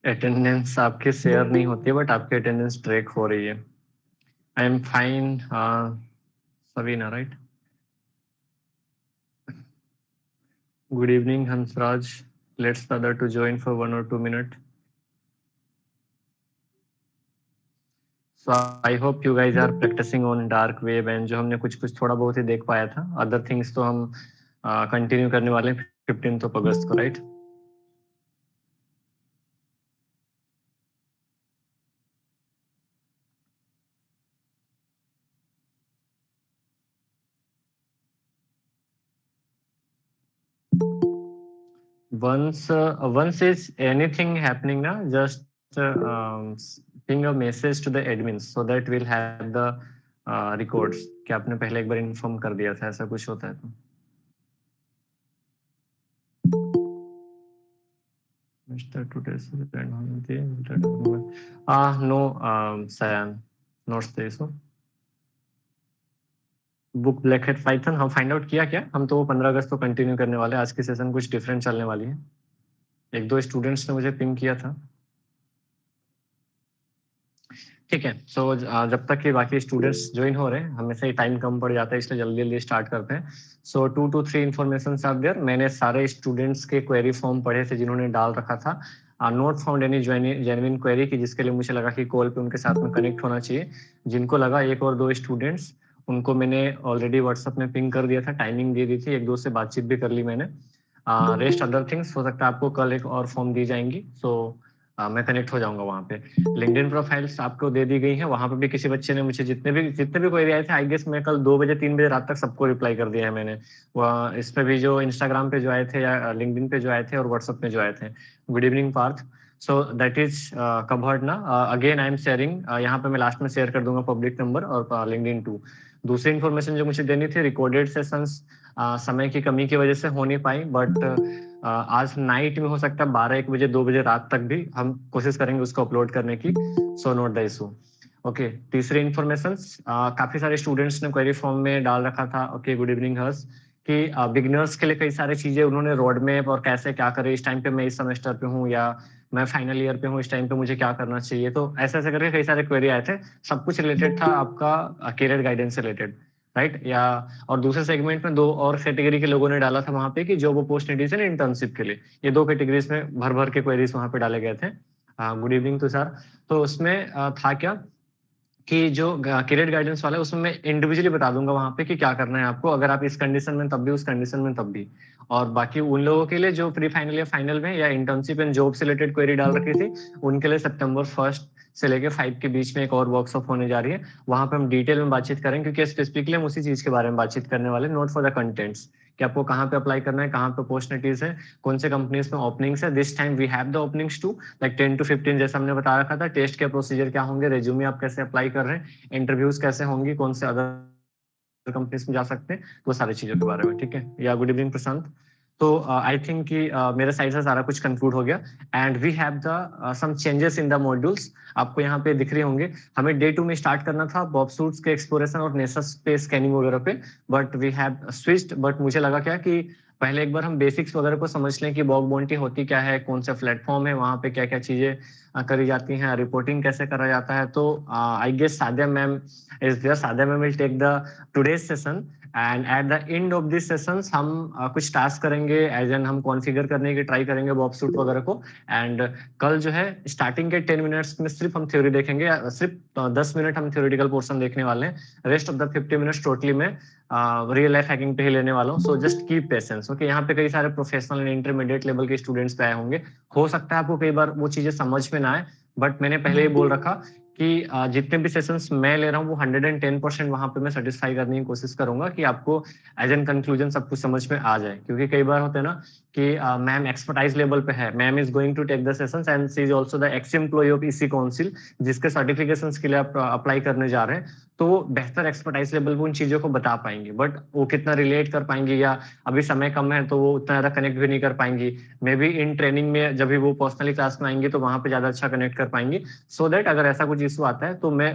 Attendance आपके share नहीं होती है, बट आपकी अटेंडेंस ट्रैक हो रही है। I am fine Savina, right? Good evening Hansraj, let's the other two join for 1 or 2 minutes. So I hope you guys are practicing on dark web, and जो हमने कुछ कुछ थोड़ा बहुत ही देख पाया था, अदर थिंग्स तो हम कंटिन्यू करने वाले हैं 15th of August को, right? Once is anything happening na, just ping a message to the admins so that we'll have the records कि आपने पहले एक बार इन्फॉर्म कर दिया था, ऐसा कुछ होता है तो। Mr. Today's no, Sayan, not stay so. Book black head Python हम फाइंड आउट किया क्या? हम तो वो 15 अगस्त को कंटिन्यू करने वाले हैं। आज की सेशन कुछ डिफरेंट चलने वाली है। एक दो स्टूडेंट्स ने मुझे पिंग किया था। ठीक है, सो जब तक कि बाकी स्टूडेंट्स ज्वाइन हो रहे हैं, हमेशा ही टाइम कम पड़ जाता है, इसलिए जल्दी जल्दी स्टार्ट करते हैं। सो 2 to 3 इन्फॉर्मेशन आर देयर। मैंने सारे स्टूडेंट्स के क्वेरी फॉर्म पढ़े थे जिन्होंने डाल रखा था। Not found any genuine query की जिसके लिए मुझे लगा कि कॉल पे उनके साथ में कनेक्ट होना चाहिए। जिनको लगा, एक और दो स्टूडेंट्स, उनको मैंने ऑलरेडी व्हाट्सएप में पिंग कर दिया था, टाइमिंग दे दी थी, एक दो से बातचीत भी कर ली मैंने। रेस्ट अदर थिंग्स हो सकता है आपको कल एक और फॉर्म दी जाएंगी, सो मैं कनेक्ट हो जाऊंगा वहां पे। लिंक्डइन प्रोफाइल्स आपको दे दी गई है, वहां पे भी किसी बच्चे ने मुझे जितने भी क्वेरी आए थे, आई गेस मैं कल 2 बजे 3 बजे रात तक सबको रिप्लाई कर दिया है मैंने। इस पे भी जो इंस्टाग्राम पे जो आए थे या लिंक्डइन पे जो आए थे और व्हाट्सएप में जो आए थे। Good evening Parth. So that is covered ना। अगेन आई एम शेयरिंग, यहाँ पे मैं लास्ट में शेयर कर दूंगा पब्लिक नंबर और लिंक्डइन टू। दूसरी इन्फॉर्मेशन जो मुझे देनी थी, रिकॉर्डेड सेशंस समय की कमी की वजह से हो नहीं पाई, बट आज नाइट में हो सकता है 12-1 बजे 2 बजे रात तक भी हम कोशिश करेंगे उसको अपलोड करने की। So note the issue. Okay, तीसरी इन्फॉर्मेशन, काफी सारे स्टूडेंट्स ने क्वेरी फॉर्म में डाल रखा था। ओके, गुड इवनिंग हर्ष, कि बिगिनर्स के लिए कई सारी चीजें उन्होंने रोड मैप और कैसे क्या करें, इस टाइम पे मैं इस सेमेस्टर पे हूँ या मैं फाइनल ईयर पे हूँ, इस टाइम पे मुझे क्या करना चाहिए। तो ऐसे ऐसे करके कई सारे क्वेरी आए थे, सब कुछ रिलेटेड था आपका करियर गाइडेंस से रिलेटेड, राइट? या और दूसरे सेगमेंट में दो और कैटेगरी के लोगों ने डाला था वहां पे कि जॉब अपॉर्चुनिटीज एंड इंटर्नशिप के लिए। ये दो कैटेगरीज में भर भर के क्वेरीज वहां पे डाले गए थे। Good evening Tushar. तो उसमें था क्या कि जो करियर गाइडेंस वाला है उसमें मैं इंडिविजुअली बता दूंगा वहां पे कि क्या करना है आपको, अगर आप इस कंडीशन में तब भी, उस कंडीशन में तब भी। और बाकी उन लोगों के लिए जो प्री फाइनल या फाइनल में या इंटर्नशिप एंड जॉब से रिलेटेड क्वेरी डाल रखी थी, उनके लिए सितंबर 1 से लेके 5 के बीच में एक और वर्कशॉप होने जा रही है। वहां पे हम डिटेल में बातचीत करेंगे, क्योंकि स्पेसिफिकली हम उसी चीज के बारे में बातचीत करने वाले, नॉट फॉर द कंटेंट्स कि आपको कहाँ पे अप्लाई करना है, कहाँ पे अपॉर्चुनिटीज है, कौन से कंपनीज में ओपनिंग्स है। This time we have the openings to like 10 to 15 जैसा हमने बता रखा था। टेस्ट के प्रोसीजर क्या होंगे, रेज्यूमे आप कैसे अप्लाई कर रहे हैं, इंटरव्यूज कैसे होंगी, कौन से अदर कंपनीज में जा सकते हैं, वो सारी चीजों के बारे में। ठीक है, या गुड इवनिंग प्रशांत। तो आई थिंक कि मेरे साइड से सारा कुछ कंक्लूड हो गया, and we have the some changes in the modules. आपको यहाँ पे दिख रहे होंगे। हमें डे 2 में स्टार्ट करना था बॉब सूट्स के एक्सप्लोरेशन और नेसस पे स्कैनिंग वगैरह पे, बट वी हैव स्विच्ड। बट मुझे लगा क्या कि पहले एक बार हम बेसिक्स वगैरह को समझ लें कि बॉग बाउंटी होती क्या है, कौन सा प्लेटफॉर्म है, वहां पे क्या क्या चीजें करी जाती हैं, रिपोर्टिंग कैसे करा जाता है। तो I guess Sadia ma'am is there. Sadia ma'am will take the today's session, and at the end of this sessions हम कुछ टास्क करेंगे, एज एन हम कॉन्फ़िगर करने की ट्राई करेंगे बॉब सूट वगैरह को। एंड कल जो है स्टार्टिंग के 10 मिनट्स में सिर्फ हम थ्योरी देखेंगे, सिर्फ 10 मिनट हम थ्योरेटिकल पोर्शन देखने वाले हैं। Rest of the 50 minutes totally में रियल लाइफ हैकिंग पे ही लेने वाला हूँ। So just keep patience. Okay, यहाँ पे कई सारे प्रोफेशनल एंड इंटरमीडिएट लेवल के स्टूडेंट्स पे आए होंगे। हो सकता है आपको कई बार वो चीजें समझ में ना आए, बट मैंने पहले ही बोल रखा कि जितने भी सेशंस मैं ले रहा हूँ वो 110% वहां पे मैं सेटिस्फाई करने की कोशिश करूंगा कि आपको एज एन कंक्लूजन सब कुछ समझ में आ जाए। क्योंकि कई बार होते हैं ना कि मैम एक्सपर्टाइज लेवल पे है, ma'am is going to take the sessions and she is also the ex employee of EC council, जिसके सर्टिफिकेशंस के लिए आप अप्लाई करने जा रहे हैं। तो वो बेहतर एक्सपर्टाइज लेवल पे उन चीज़ों को बता पाएँगी। बट वो कितना रिलेट कर पाएँगी या अभी समय कम है तो वो उतना ज़्यादा कनेक्ट भी नहीं कर पाएँगी। मेबी इन ट्रेनिंग में जब भी वो पर्सनली क्लास में आएँगी तो वहाँ पे ज़्यादा अच्छा कनेक्ट कर पाएँगी। सो दैट अगर ऐसा कुछ इश्यू आता है तो मैं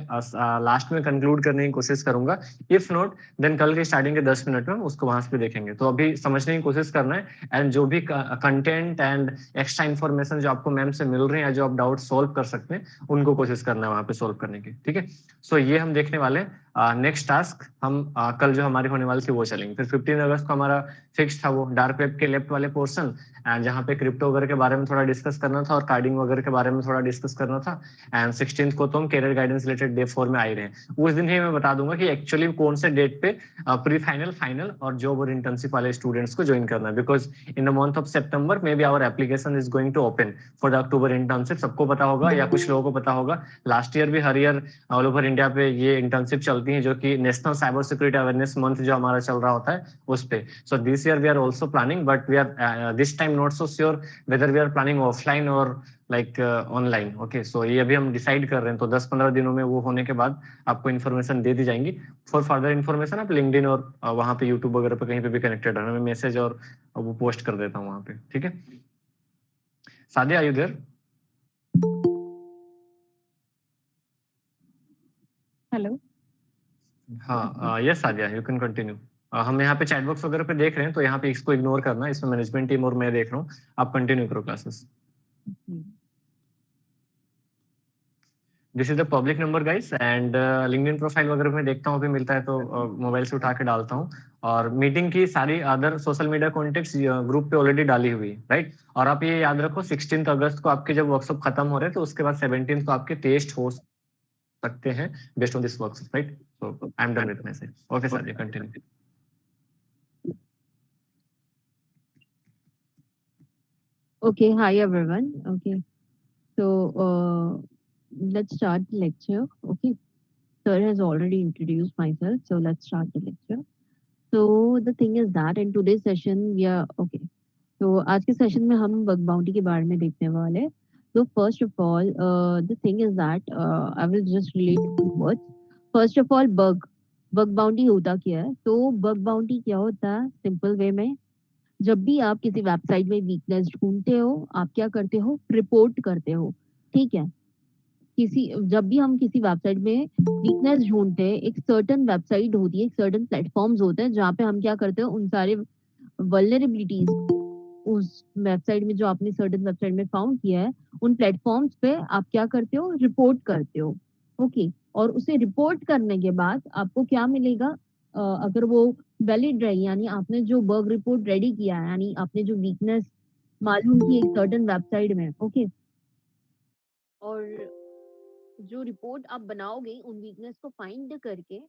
लास्ट में कंक्लूड करने की कोशिश करूँगा। इफ नॉट देन कल के स्टार्टिंग के 10 मिनट में उसको वहाँ से भी देखेंगे। तो अभी समझने की कोशिश करना है एंड जो भी कंटेंट एंड एक्स्ट्रा इन्फॉर्मेशन जो आपको मैम से मिल रहे हैं या जो आप डाउट सॉल्व कर सकते हैं, उनको कोशिश करना है वहाँ पे सॉल्व करने की। ठीक है? सो ये हम देखने वाले हैं। नेक्स्ट टास्क हम कल जो हमारी होने वाली थी वो चलेंगे। फिर 15 अगस्त को हमारा फिक्स था वो डार्क वेब के लेफ्ट वाले पोर्शन जहाँ पे क्रिप्टो वगैरह के बारे में थोड़ा डिस्कस करना था और कार्डिंग वगैरह के बारे में थोड़ा डिस्कस करना था। एंड 16th को तो हम करियर गाइडेंस रिलेटेड डे 4 में आ ही रहे हैं। उस दिन ही मैं बता दूंगा कि एक्चुअली कौन से डेट पे प्री फाइनल, फाइनल और जॉब और इंटर्नशिप वाले स्टूडेंट्स को ज्वाइन करना है because in the month of September may be our application is going to open for the October internship. सबको पता होगा या कुछ लोगों को पता होगा, लास्ट ईयर भी हर ईयर ऑल ओवर इंडिया पे ये इंटर्नशिप चलती है जो कि national cyber security awareness month जो हमारा चल रहा होता है उस पे। So this year we are also planning but we are this time not so sure whether we are planning offline और लाइक ऑनलाइन। ओके, सो ये अभी हम डिसाइड कर रहे हैं। तो 10-15 दिनों में वो होने के बाद आपको इन्फॉर्मेशन दे दी जाएंगी। फॉर फर्दर इन्फॉर्मेशन आप लिंक्डइन और वहाँ पे यूट्यूब वगैरह पे कहीं पे भी कनेक्टेड रहना, मैं मैसेज और वो पोस्ट कर देता हूँ वहाँ पे। ठीक है, Sadia are you there? Hello. हाँ, yes Sadia, you can continue. हम यहाँ पे चैट बॉक्स वगैरह पे देख रहे हैं तो यहाँ पे इसको इग्नोर करना, इसमें मैनेजमेंट टीम और मैं देख रहा हूँ। आप कंटिन्यू करो classes. This is the public number guys and LinkedIn profile वगैरह में देखता हूँ अभी मिलता है तो मोबाइल से उठा के डालता हूँ। और मीटिंग की सारी other social media contacts group पे ऑलरेडी डाली हुई है, राइट? और आप ये याद रखो 16 अगस्त को आपके जब वर्कशॉप खत्म हो रहे हैं तो उसके बाद 17 को आपके टेस्ट हो सकते हैं based on this workshop, right? So I am done with my self. Okay Sadia, continue. Okay, hi everyone. Okay, so let's start the lecture. Okay, sir has already introduced myself, so let's start the lecture. So the thing is that in today's session we are okay. तो आज के session में हम bug bounty के बारे में देखने वाले हैं। तो first of all the thing is that I will just relate words. First of all bug bug bounty होता क्या है? तो बग बाउंटी क्या होता है सिंपल वे में, जब भी आप किसी वेबसाइट में वीकनेस ढूंढते हो आप क्या करते हो? रिपोर्ट करते हो। ठीक है? किसी जब भी हम किसी वेबसाइट में वीकनेस ढूंढते हैं, एक सर्टेन वेबसाइट होती है, एक सर्टेन प्लेटफॉर्म्स होते हैं जहाँ पे हम क्या करते हैं? उन सारे वल्नरेबिलिटीज उस वेबसाइट में जो आपने सर्टेन वेबसाइट में फाउंड किया है, उन प्लेटफॉर्म्स पे आप क्या करते हो? रिपोर्ट करते हो। ओके, और उसे रिपोर्ट करने के बाद आपको क्या मिलेगा? अगर वो वैलिड रही, यानी आपने जो बग रिपोर्ट रेडी किया है, यानी आपने जो वीकनेस मालूम की एक सर्टेन वेबसाइट में, ओके, और जो रिपोर्ट आप बनाओगे उन वीकनेस को फाइंड करके,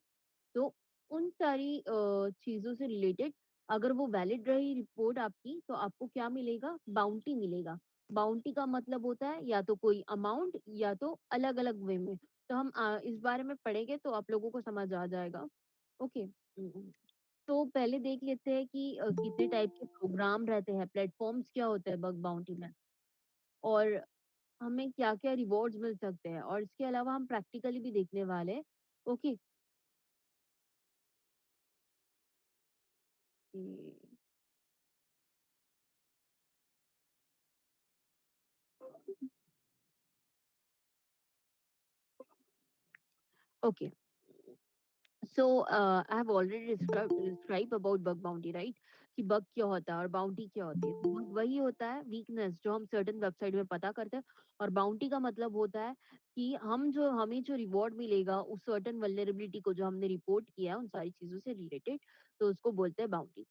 तो उन सारी चीज़ों से रिलेटेड अगर वो वैलिड रही रिपोर्ट आपकी, तो आपको क्या मिलेगा? बाउंटी मिलेगा। बाउंटी का मतलब होता है या तो कोई अमाउंट या तो अलग-अलग वे में। तो हम इस बारे में पढ़ेंगे तो आप लोगों को समझ आ जाएगा। ओके। तो पहले देख लेते हैं कि कितने टाइप के प्रोग्राम रहते हैं, प्लेटफ़ॉर्म्स क्या होते हैं बग बाउंटी में, और हमें क्या-क्या रिवॉर्ड्स मिल सकते हैं, और इसके अलावा हम प्रैक्टिकली भी देखने वाले हैं। ओके। जी। Okay. So I have already describe about bug bounty, right? कि बग क्या होता है और बाउंटी क्या होती है। तो बग वही होता है वीकनेस जो हम सर्टेन वेबसाइट में पता करते हैं, और बाउंटी का मतलब होता है कि हमें जो रिवॉर्ड मिलेगा उस सर्टेन वल्नरेबिलिटी को जो हमने रिपोर्ट किया है उन सारी चीजों से रिलेटेड, तो उसको बोलते हैं बाउंटी।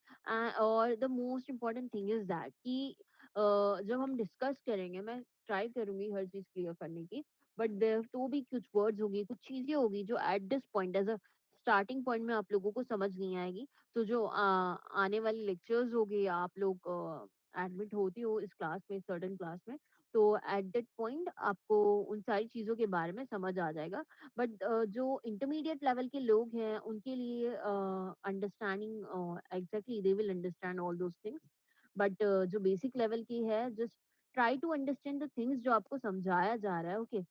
और the most important thing is that कि जब हम डिस्कस करेंगे, मैं ट्राई करूंगी हर चीज क्लियर करने की, बट देयर तो भी कुछ वर्ड्स होगी, कुछ चीजें होगी जो at this point as starting point में आप लोगों को समझ नहीं आएगी। तो जो आने वाले लेक्चर्स हो गए, आप लोग एडमिट होती हो इस क्लास में, सर्टेन क्लास में, तो एट दैट पॉइंट आपको उन सारी चीज़ों के बारे में समझ आ जाएगा। बट जो इंटरमीडिएट लेवल के लोग हैं उनके लिए understanding exactly they will understand all those things. But जो बेसिक लेवल की है, just try to understand the things जो आपको समझाया जा रहा है। ओके।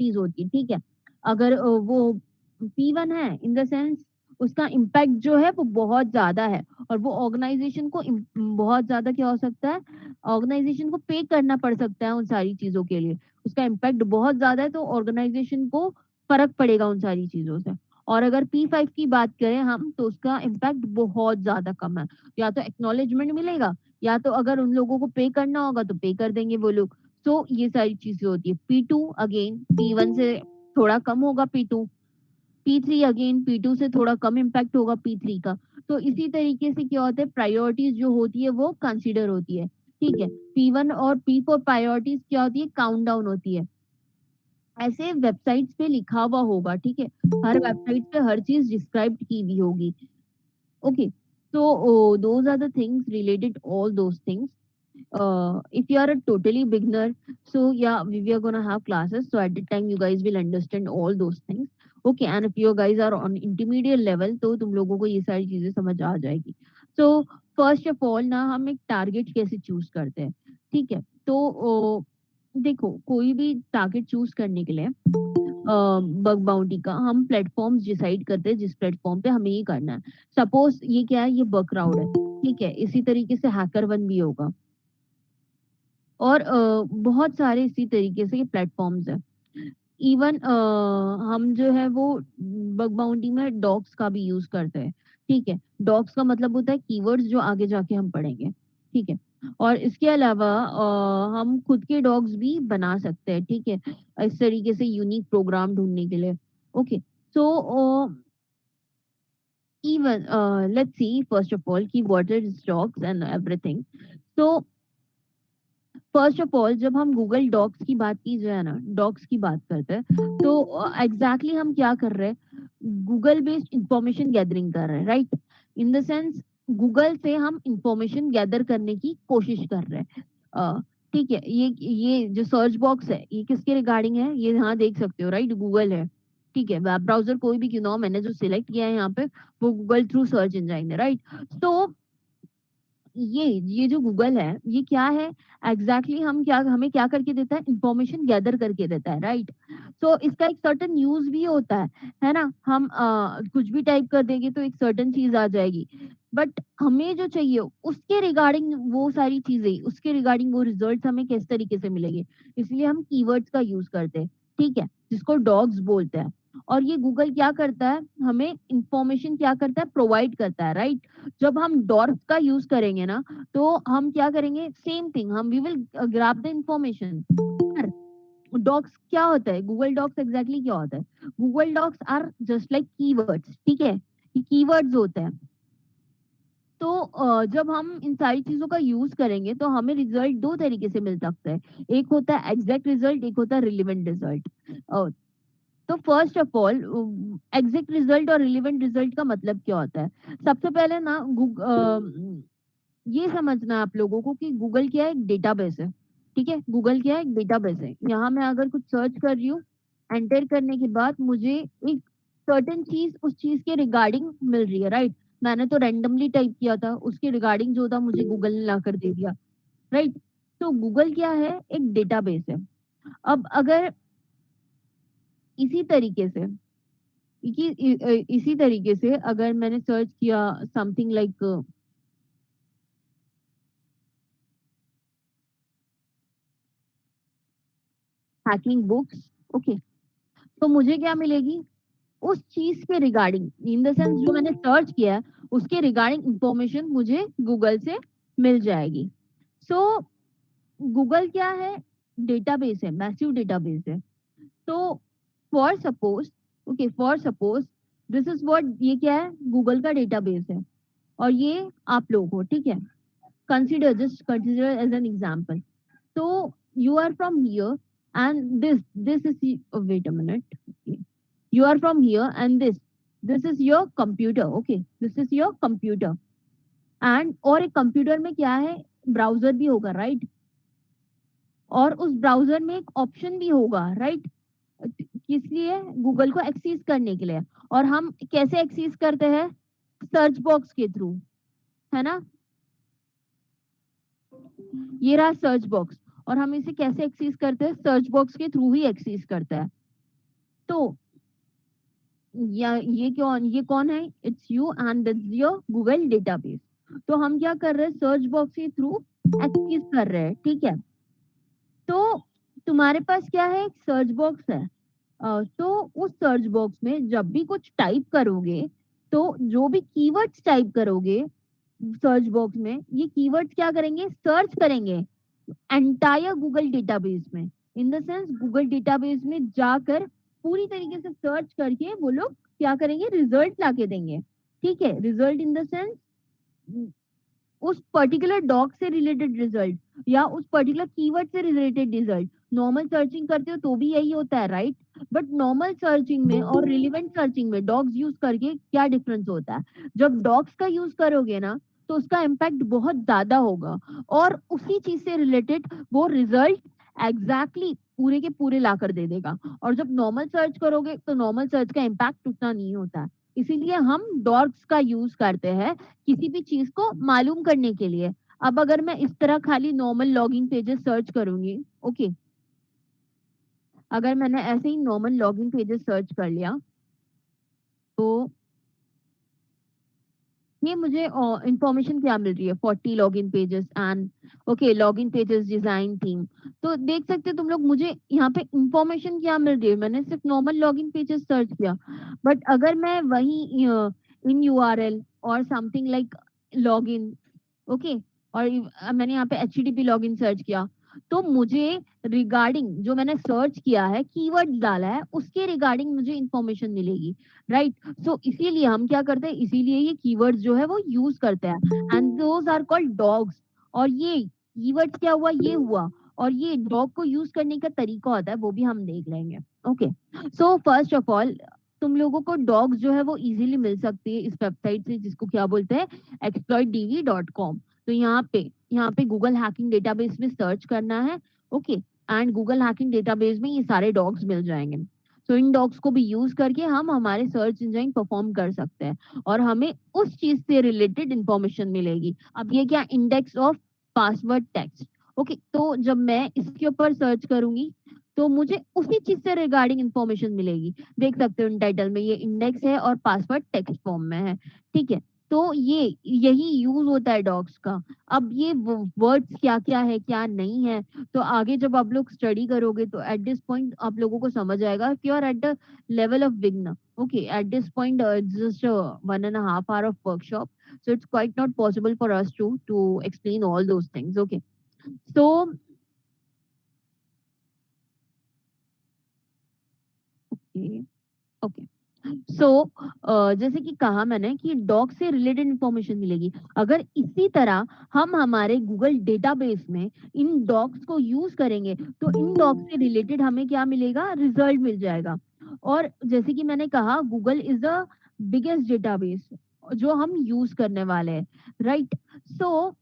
प्रायोरिटीज होती है, ठीक है। अगर वो P1 है, इन द सेंस उसका इम्पैक्ट जो है वो बहुत ज्यादा है, और वो ऑर्गेनाइजेशन को बहुत ज्यादा क्या हो सकता है, ऑर्गेनाइजेशन को पे करना पड़ सकता है उन सारी चीजों के लिए। उसका इम्पैक्ट बहुत ज्यादा है, तो ऑर्गेनाइजेशन को फर्क पड़ेगा उन सारी चीजों से। और अगर P5 की बात करें हम, तो उसका इम्पैक्ट बहुत ज्यादा कम है। या तो एक्नॉलेजमेंट मिलेगा, या तो अगर उन लोगों को पे करना होगा तो पे कर देंगे वो लोग। तो ये सारी चीजें होती है। P2 अगेन P1 से थोड़ा कम होगा P2, P3 अगेन P2 से थोड़ा कम इम्पैक्ट होगा P3 का। तो इसी तरीके से क्या होता है, प्रायोरिटीज जो होती है वो कंसीडर होती है, ठीक है। P1 और P4 प्रायोरिटीज क्या होती है, काउंट डाउन होती है। ऐसे वेबसाइट्स पे लिखा हुआ होगा, ठीक है, हर वेबसाइट पे हर चीज डिस्क्राइब की हुई होगी। Okay, so those are the things related, all those things. If you are a totally beginner, so yeah, we are gonna have classes, so at the time you guys will understand all those things. Okay, and if you guys are on intermediate level, तो तुम लोगों को ये सारी चीजें समझ आ जाएगी। So first of all ना, हम एक टारगेट कैसे चूज करते हैं, ठीक है। तो देखो, कोई भी टारगेट चूज करने के लिए बग बाउंटी का हम प्लेटफॉर्म्स डिसाइड करते हैं जिस प्लेटफॉर्म पे हमें ये करना है। सपोज ये क्या है, ये बग क्राउड है, ठीक है। इसी तरीके से हैकर वन भी होगा, और बहुत सारे इसी तरीके से प्लेटफॉर्म्स है। इवन हम जो है वो बग बाउंटी में डॉग्स का भी यूज करते हैं, ठीक है। डॉग्स का मतलब होता है कीवर्ड्स जो आगे जाके हम पढ़ेंगे, ठीक है। और इसके अलावा हम खुद के डॉग्स भी बना सकते हैं, ठीक है, इस तरीके से यूनिक प्रोग्राम ढूंढने के लिए। Okay, so even let's see first of all कि what is docs and everything. So first of all जब हम गूगल डॉक्स की बात की जाए ना, डॉक्स की बात करते हैं, तो एग्जैक्टली हम क्या कर रहे हैं, गूगल बेस्ड इंफॉर्मेशन गैदरिंग कर रहे हैं, right. In the sense Google से हम इंफॉर्मेशन गैदर करने की कोशिश कर रहे हैं, ठीक है। ये जो सर्च बॉक्स है ये किसके रिगार्डिंग है, ये यहाँ देख सकते हो, राइट, गूगल है, ठीक है। वेब ब्राउजर कोई भी क्यों ना हो, मैंने जो सिलेक्ट किया है यहाँ पे वो गूगल थ्रू सर्च इंजाइन है, राइट। तो ये जो गूगल है ये क्या है, एग्जैक्टली हम क्या, हमें क्या करके देता है, इंफॉर्मेशन गैदर करके देता है, राइट। तो इसका एक सर्टन यूज भी होता है ना। हम कुछ भी टाइप कर देंगे तो एक सर्टन चीज आ जाएगी, बट हमें जो चाहिए उसके रिगार्डिंग वो सारी चीजें, उसके रिगार्डिंग वो रिजल्ट हमें किस तरीके से मिलेंगे, इसलिए हम कीवर्ड्स का यूज करते हैं, ठीक है, जिसको डॉग्स बोलते हैं। और ये गूगल क्या करता है, हमें इंफॉर्मेशन क्या करता है, प्रोवाइड करता है, राइट। जब हम डॉर्स का यूज करेंगे ना, तो हम क्या करेंगे, सेम थिंग, हम we will grab the information. Dorks क्या होता है, गूगल डॉक्स एग्जैक्टली क्या होता है, Google dorks are just like keywords, ठीक है, ये कीवर्ड्स होते हैं। तो जब हम इन सारी चीजों का यूज करेंगे तो हमें रिजल्ट दो तरीके से मिल सकता है, एक होता है एग्जैक्ट रिजल्ट, एक होता है रिलेवेंट रिजल्ट। तो first of all exact result और रिलेवेंट रिजल्ट का मतलब क्या होता है, सबसे पहले ना ये समझना है आप लोगों को कि गूगल क्या है, एक डेटाबेस है, ठीक है। गूगल क्या है, एक डेटाबेस है। यहाँ मैं अगर कुछ सर्च कर रही हूँ, एंटर करने के बाद मुझे एक सर्टेन चीज उस चीज के रिगार्डिंग मिल रही है, राइट। मैंने तो रैंडमली टाइप किया था, उसके रिगार्डिंग जो था मुझे गूगल ने ला कर दे दिया, राइट। तो गूगल क्या है, एक डेटाबेस है। अब अगर इसी तरीके से इसी तरीके से अगर मैंने सर्च किया something like hacking books, okay, तो मुझे क्या मिलेगी, उस चीज के रिगार्डिंग, इन द सेंस जो मैंने सर्च किया है उसके रिगार्डिंग इंफॉर्मेशन मुझे गूगल से मिल जाएगी। सो गूगल क्या है, डेटाबेस है, मैसिव डेटाबेस है। तो for suppose, okay, for suppose this is what, ये क्या है, गूगल का डेटाबेस है, और ये आप लोग हो, ठीक है। Consider, just consider as an example. So you are from here, and this is wait a minute. Okay. You are from here, and this is your computer. Okay, this is your computer. And और एक computer में क्या है, browser भी होगा, right. और उस browser में एक ऑप्शन भी होगा, राइट, किस लिए, गूगल को एक्सेस करने के लिए। और हम कैसे एक्सेस करते हैं, सर्च बॉक्स के थ्रू, है ना। ये रहा सर्च बॉक्स, और हम इसे कैसे एक्सेस करते हैं, सर्च बॉक्स के थ्रू ही एक्सेस करते हैं। तो या ये कौन है? It's you and that's your Google database. तो हम क्या कर रहे हैं? सर्च बॉक्स के थ्रू एक्सेस कर रहे हैं, ठीक है। तो तुम्हारे पास क्या है? एक सर्च बॉक्स है। तो उस सर्च बॉक्स में जब भी कुछ टाइप करोगे, तो जो भी कीवर्ड्स टाइप करोगे सर्च बॉक्स में, ये कीवर्ड्स क्या करेंगे? सर्च करेंगे एंटायर गूगल डेटाबेस में। इन द सेंस गूगल डेटाबेस में जाकर पूरी तरीके से सर्च करके वो लोग क्या करेंगे? रिजल्ट लाके देंगे, ठीक है। रिजल्ट इन द सेंस उस पर्टिकुलर डॉग से रिलेटेड रिजल्ट या उस पर्टिकुलर कीवर्ड से रिलेटेड रिजल्ट। नॉर्मल सर्चिंग करते हो तो भी यही होता है, राइट? बट नॉर्मल सर्चिंग में और रिलेवेंट सर्चिंग में डॉग्स यूज करके क्या डिफरेंस होता है? जब डॉग्स का यूज करोगे ना, तो उसका इम्पैक्ट बहुत ज्यादा होगा और उसी चीज से रिलेटेड वो रिजल्ट एग्जैक्टली पूरे के पूरे ला कर दे देगा। और जब नॉर्मल सर्च करोगे तो नॉर्मल सर्च का इम्पैक्ट उतना नहीं होता है। इसीलिए हम डॉग्स का यूज करते हैं किसी भी चीज को मालूम करने के लिए। अब अगर मैं इस तरह खाली नॉर्मल लॉगिन पेजेस सर्च करूंगी, ओके, अगर मैंने ऐसे ही नॉर्मल लॉगिन पेजेस सर्च कर लिया, तो ये मुझे इंफॉर्मेशन क्या मिल रही है? 40 login pages and okay login pages design theme. तो देख सकते हो तुम लोग, मुझे यहाँ पे इंफॉर्मेशन क्या मिल रही है? मैंने सिर्फ नॉर्मल लॉगिन पेजेस सर्च किया, बट अगर मैं वही इन यूआरएल और समथिंग लाइक लॉगिन, ओके, और मैंने यहाँ पे HTTP लॉगिन सर्च किया, तो मुझे रिगार्डिंग जो मैंने सर्च किया है, कीवर्ड्स डाला है, उसके रिगार्डिंग मुझे इंफॉर्मेशन मिलेगी, राइट? सो इसीलिए हम क्या करते हैं? इसीलिए ये कीवर्ड्स जो है वो यूज करते हैं and those are called dorks. और ये कीवर्ड्स क्या हुआ? ये हुआ। और ये डॉग को यूज करने का तरीका होता है, वो भी हम देख लेंगे। Okay, so first of all तुम लोगों को डॉग्स जो है वो इजीली मिल सकती है इस वेबसाइट से, जिसको क्या बोलते हैं? exploitdv.com। तो यहाँ पे गूगल हैकिंग डेटाबेस में सर्च करना है, okay, and Google hacking database में ये सारे डॉग्स मिल जाएंगे। तो इन डॉग्स को भी यूज करके हम हमारे सर्च इंजन परफॉर्म कर सकते हैं और हमें उस चीज से रिलेटेड इंफॉर्मेशन मिलेगी। अब ये क्या? Index of password text, okay. तो जब मैं इसके ऊपर सर्च करूंगी तो मुझे उसी चीज से रिगार्डिंग इंफॉर्मेशन मिलेगी। देख सकते हो इन टाइटल में ये इंडेक्स है और पासवर्ड टेक्स्ट फॉर्म में है, ठीक है। तो ये यही यूज होता है डॉग्स का। अब ये वर्ड्स क्या क्या है क्या नहीं है, तो आगे जब आप लोग स्टडी करोगे तो एट दिस पॉइंट आप लोगों को समझ आएगा कि you are at the level of beginner. Okay, at this point just 1.5 hour of workshop, so it's quite not possible for us to explain all those things, okay? So okay, okay, so जैसे कि कहा मैंने कि dog से related information मिलेगी। अगर इसी तरह हम हमारे गूगल डेटाबेस में इन डॉग्स को यूज करेंगे तो इन डॉग्स से रिलेटेड हमें क्या मिलेगा? रिजल्ट मिल जाएगा। और जैसे कि मैंने कहा, Google is the biggest database जो हम यूज करने वाले हैं, right? So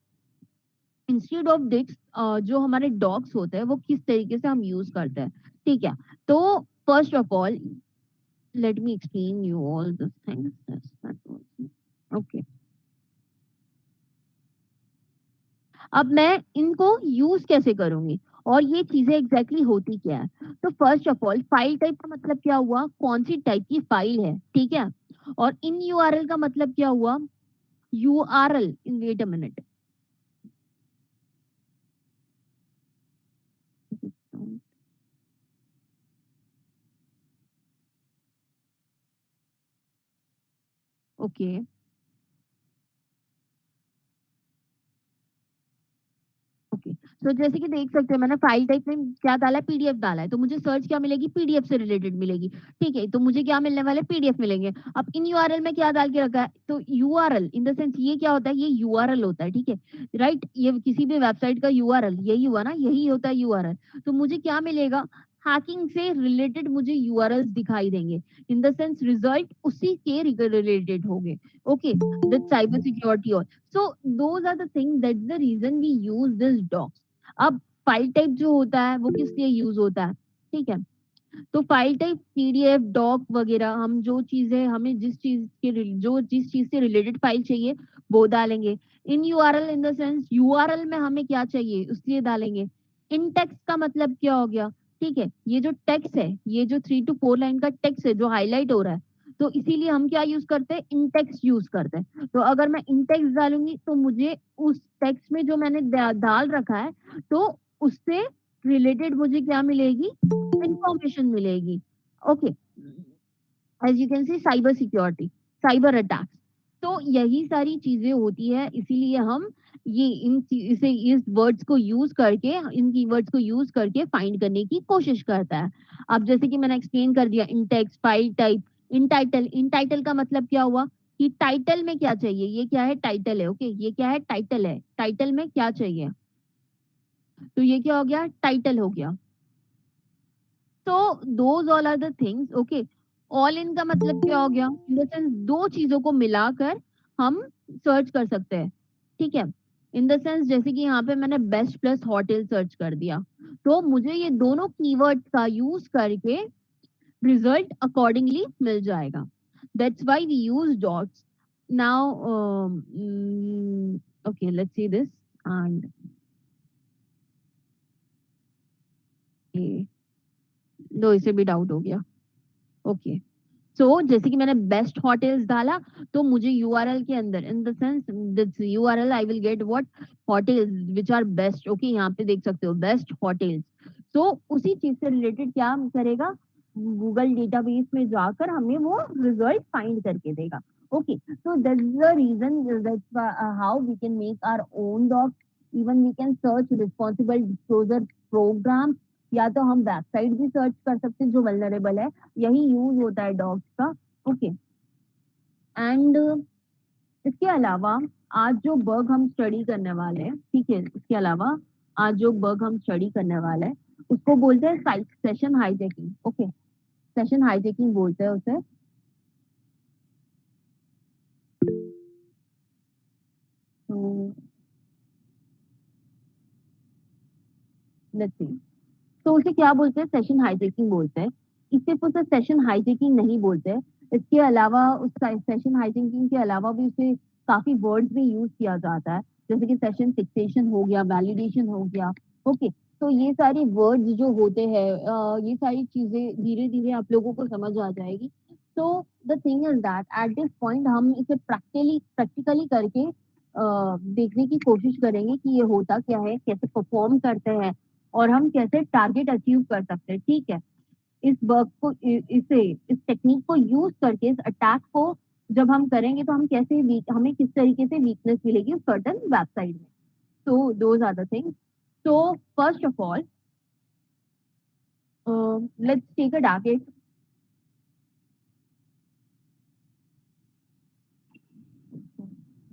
instead of this जो हमारे डॉग्स होते हैं वो किस तरीके से हम यूज करते हैं, ठीक है। तो first of all let me explain you all the things. Yes, that was okay. अब मैं इनको यूज कैसे करूंगी और ये चीजें एग्जैक्टली होती क्या है? तो first of all file type का मतलब क्या हुआ? कौन सी टाइप की फाइल है, ठीक है। और इन यूआरएल का मतलब क्या हुआ? URL, in wait a minute, okay, okay. तो जैसे कि देख सकते हैं मैंने फाइल टाइप में क्या डाला है? पीडीएफ डाला है, तो मुझे सर्च क्या मिलेगी? पीडीएफ से रिलेटेड मिलेगी, ठीक है। तो मुझे क्या मिलने वाले? पीडीएफ मिलेंगे। अब इन यूआरएल में क्या डाल के रखा है? तो यूआरएल इन द सेंस ये क्या होता है? ये यूआरएल होता है, ठीक है, राइट? ये किसी भी वेबसाइट का यूआरएल यही हुआ ना, यही होता है यूआरएल। तो मुझे क्या मिलेगा? हैकिंग से रिलेटेड मुझे यूआरएल्स दिखाई देंगे, इन द सेंस रिजल्ट उसी के रिलेटेड होंगे, ओके, विद साइबर सिक्योरिटी। और so those are the things, that's the reason we use this docs। अब फाइल टाइप जो होता है वो किस लिए यूज होता है, ठीक है। तो फाइल टाइप पीडीएफ डॉक वगैरह, हम जो चीजें हमें जिस चीज से रिलेटेड फाइल चाहिए वो डालेंगे। In URL in the sense URL में हमें क्या चाहिए उसलिए डालेंगे। इन टेक्स्ट का मतलब क्या हो गया? ठीक है, ये जो टेक्स्ट है, ये जो 3 to 4 लाइन का टेक्स्ट है जो हाईलाइट हो रहा है, तो इसीलिए हम क्या यूज करते हैं, इन टेक्स्ट यूज करते हैं। तो अगर मैं इन टेक्स्ट डालूंगी तो मुझे उस टेक्स्ट में जो मैंने डाल रखा है, तो उससे रिलेटेड मुझे क्या मिलेगी, इंफॉर्मेशन मिलेगी। Okay, as you can see cyber security, cyber attack. तो यही सारी चीजें होती है, इसीलिए हम ये इसे इस वर्ड्स को यूज करके, इन कीवर्ड्स को यूज करके फाइंड करने की कोशिश करता है। अब जैसे कि मैंने एक्सप्लेन कर दिया, intext, filetype, intitle. Intitle का मतलब क्या हुआ कि टाइटल में क्या चाहिए, ये क्या है, टाइटल है। ओके, ये क्या है, टाइटल है। टाइटल में क्या चाहिए, तो ये क्या हो गया, टाइटल हो गया। तो those all are the things. Okay, all in का मतलब क्या हो गया, इन द सेंस दो चीजों को मिलाकर हम सर्च कर सकते हैं। ठीक है, इन द सेंस जैसे कि यहाँ पे मैंने बेस्ट प्लस होटल सर्च कर दिया, तो मुझे ये दोनों कीवर्ड्स का यूज करके रिजल्ट अकॉर्डिंगली मिल जाएगा। That's why we use dorks. Now okay, let's see this and लो, इसे भी डाउट हो गया। ओके, सो जैसे कि मैंने बेस्ट होटल्स डाला, तो मुझे यूआरएल के अंदर, in the sense this URL I will get what, hotels which are best. Okay, यहाँ पे देख सकते हो बेस्ट होटल्स। तो उसी चीज से रिलेटेड क्या करेगा, गूगल डेटाबेस में जाकर हमें वो रिजल्ट फाइंड करके देगा। Okay, so that's the reason, that's how we can make our own docs. Even we can search responsible disclosure programs, या तो हम वेबसाइट भी सर्च कर सकते हैं जो वल्नरेबल है। यही यूज होता है डॉग्स का। ओके, एंड इसके अलावा आज जो बग हम स्टडी करने वाले हैं, ठीक है, इसके अलावा आज जो बग हम स्टडी करने वाले हैं उसको बोलते हैं session hijacking. Okay, session hijacking बोलते हैं उसे। तो लेट्स सी, तो उसे क्या बोलते हैं, सेशन हाईजैकिंग बोलते हैं। इसे उसे सेशन हाईजैकिंग नहीं बोलते। इसके अलावा उस सेशन हाईजैकिंग के अलावा भी उसे काफी वर्ड्स भी यूज किया जाता है, जैसे कि सेशन फिक्सेशन हो गया, वैलिडेशन हो गया। ओके, तो ये सारी वर्ड्स जो होते हैं, ये सारी चीजें धीरे धीरे आप लोगों को समझ आ जाएगी। तो the thing is that at this point हम इसे प्रैक्टिकली करके देखने की कोशिश करेंगे कि ये होता क्या है, कैसे परफॉर्म करते हैं, और हम कैसे टारगेट अचीव कर सकते हैं। ठीक है, इस वर्क को इस टेक्निक को यूज करके, इस अटैक को जब हम करेंगे तो हम कैसे हमें किस तरीके से वीकनेस मिलेगी सर्टन वेबसाइट में। तो दोज आर द थिंग्स। तो first of all let's take a target.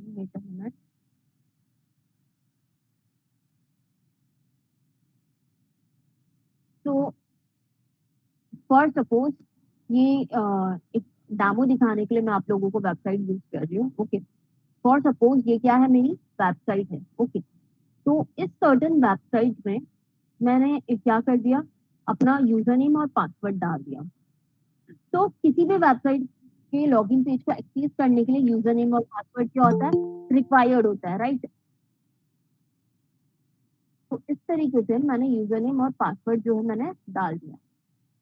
Wait a minute. तो फॉर सपोज ये एक डेमो दिखाने के लिए मैं आप लोगों को वेबसाइट यूज कर रही हूँ। ओके, फॉर सपोज ये क्या है, मेरी वेबसाइट है। ओके, तो इस सर्टन वेबसाइट में मैंने क्या कर दिया, अपना यूजर नेम और पासवर्ड डाल दिया। तो किसी भी वेबसाइट के लॉगिन पेज को एक्सेस करने के लिए यूजर नेम और पासवर्ड क्या होता है, रिक्वायर्ड होता है, राइट। तो इस तरीके से मैंने यूजर नेम और पासवर्ड जो है मैंने डाल दिया।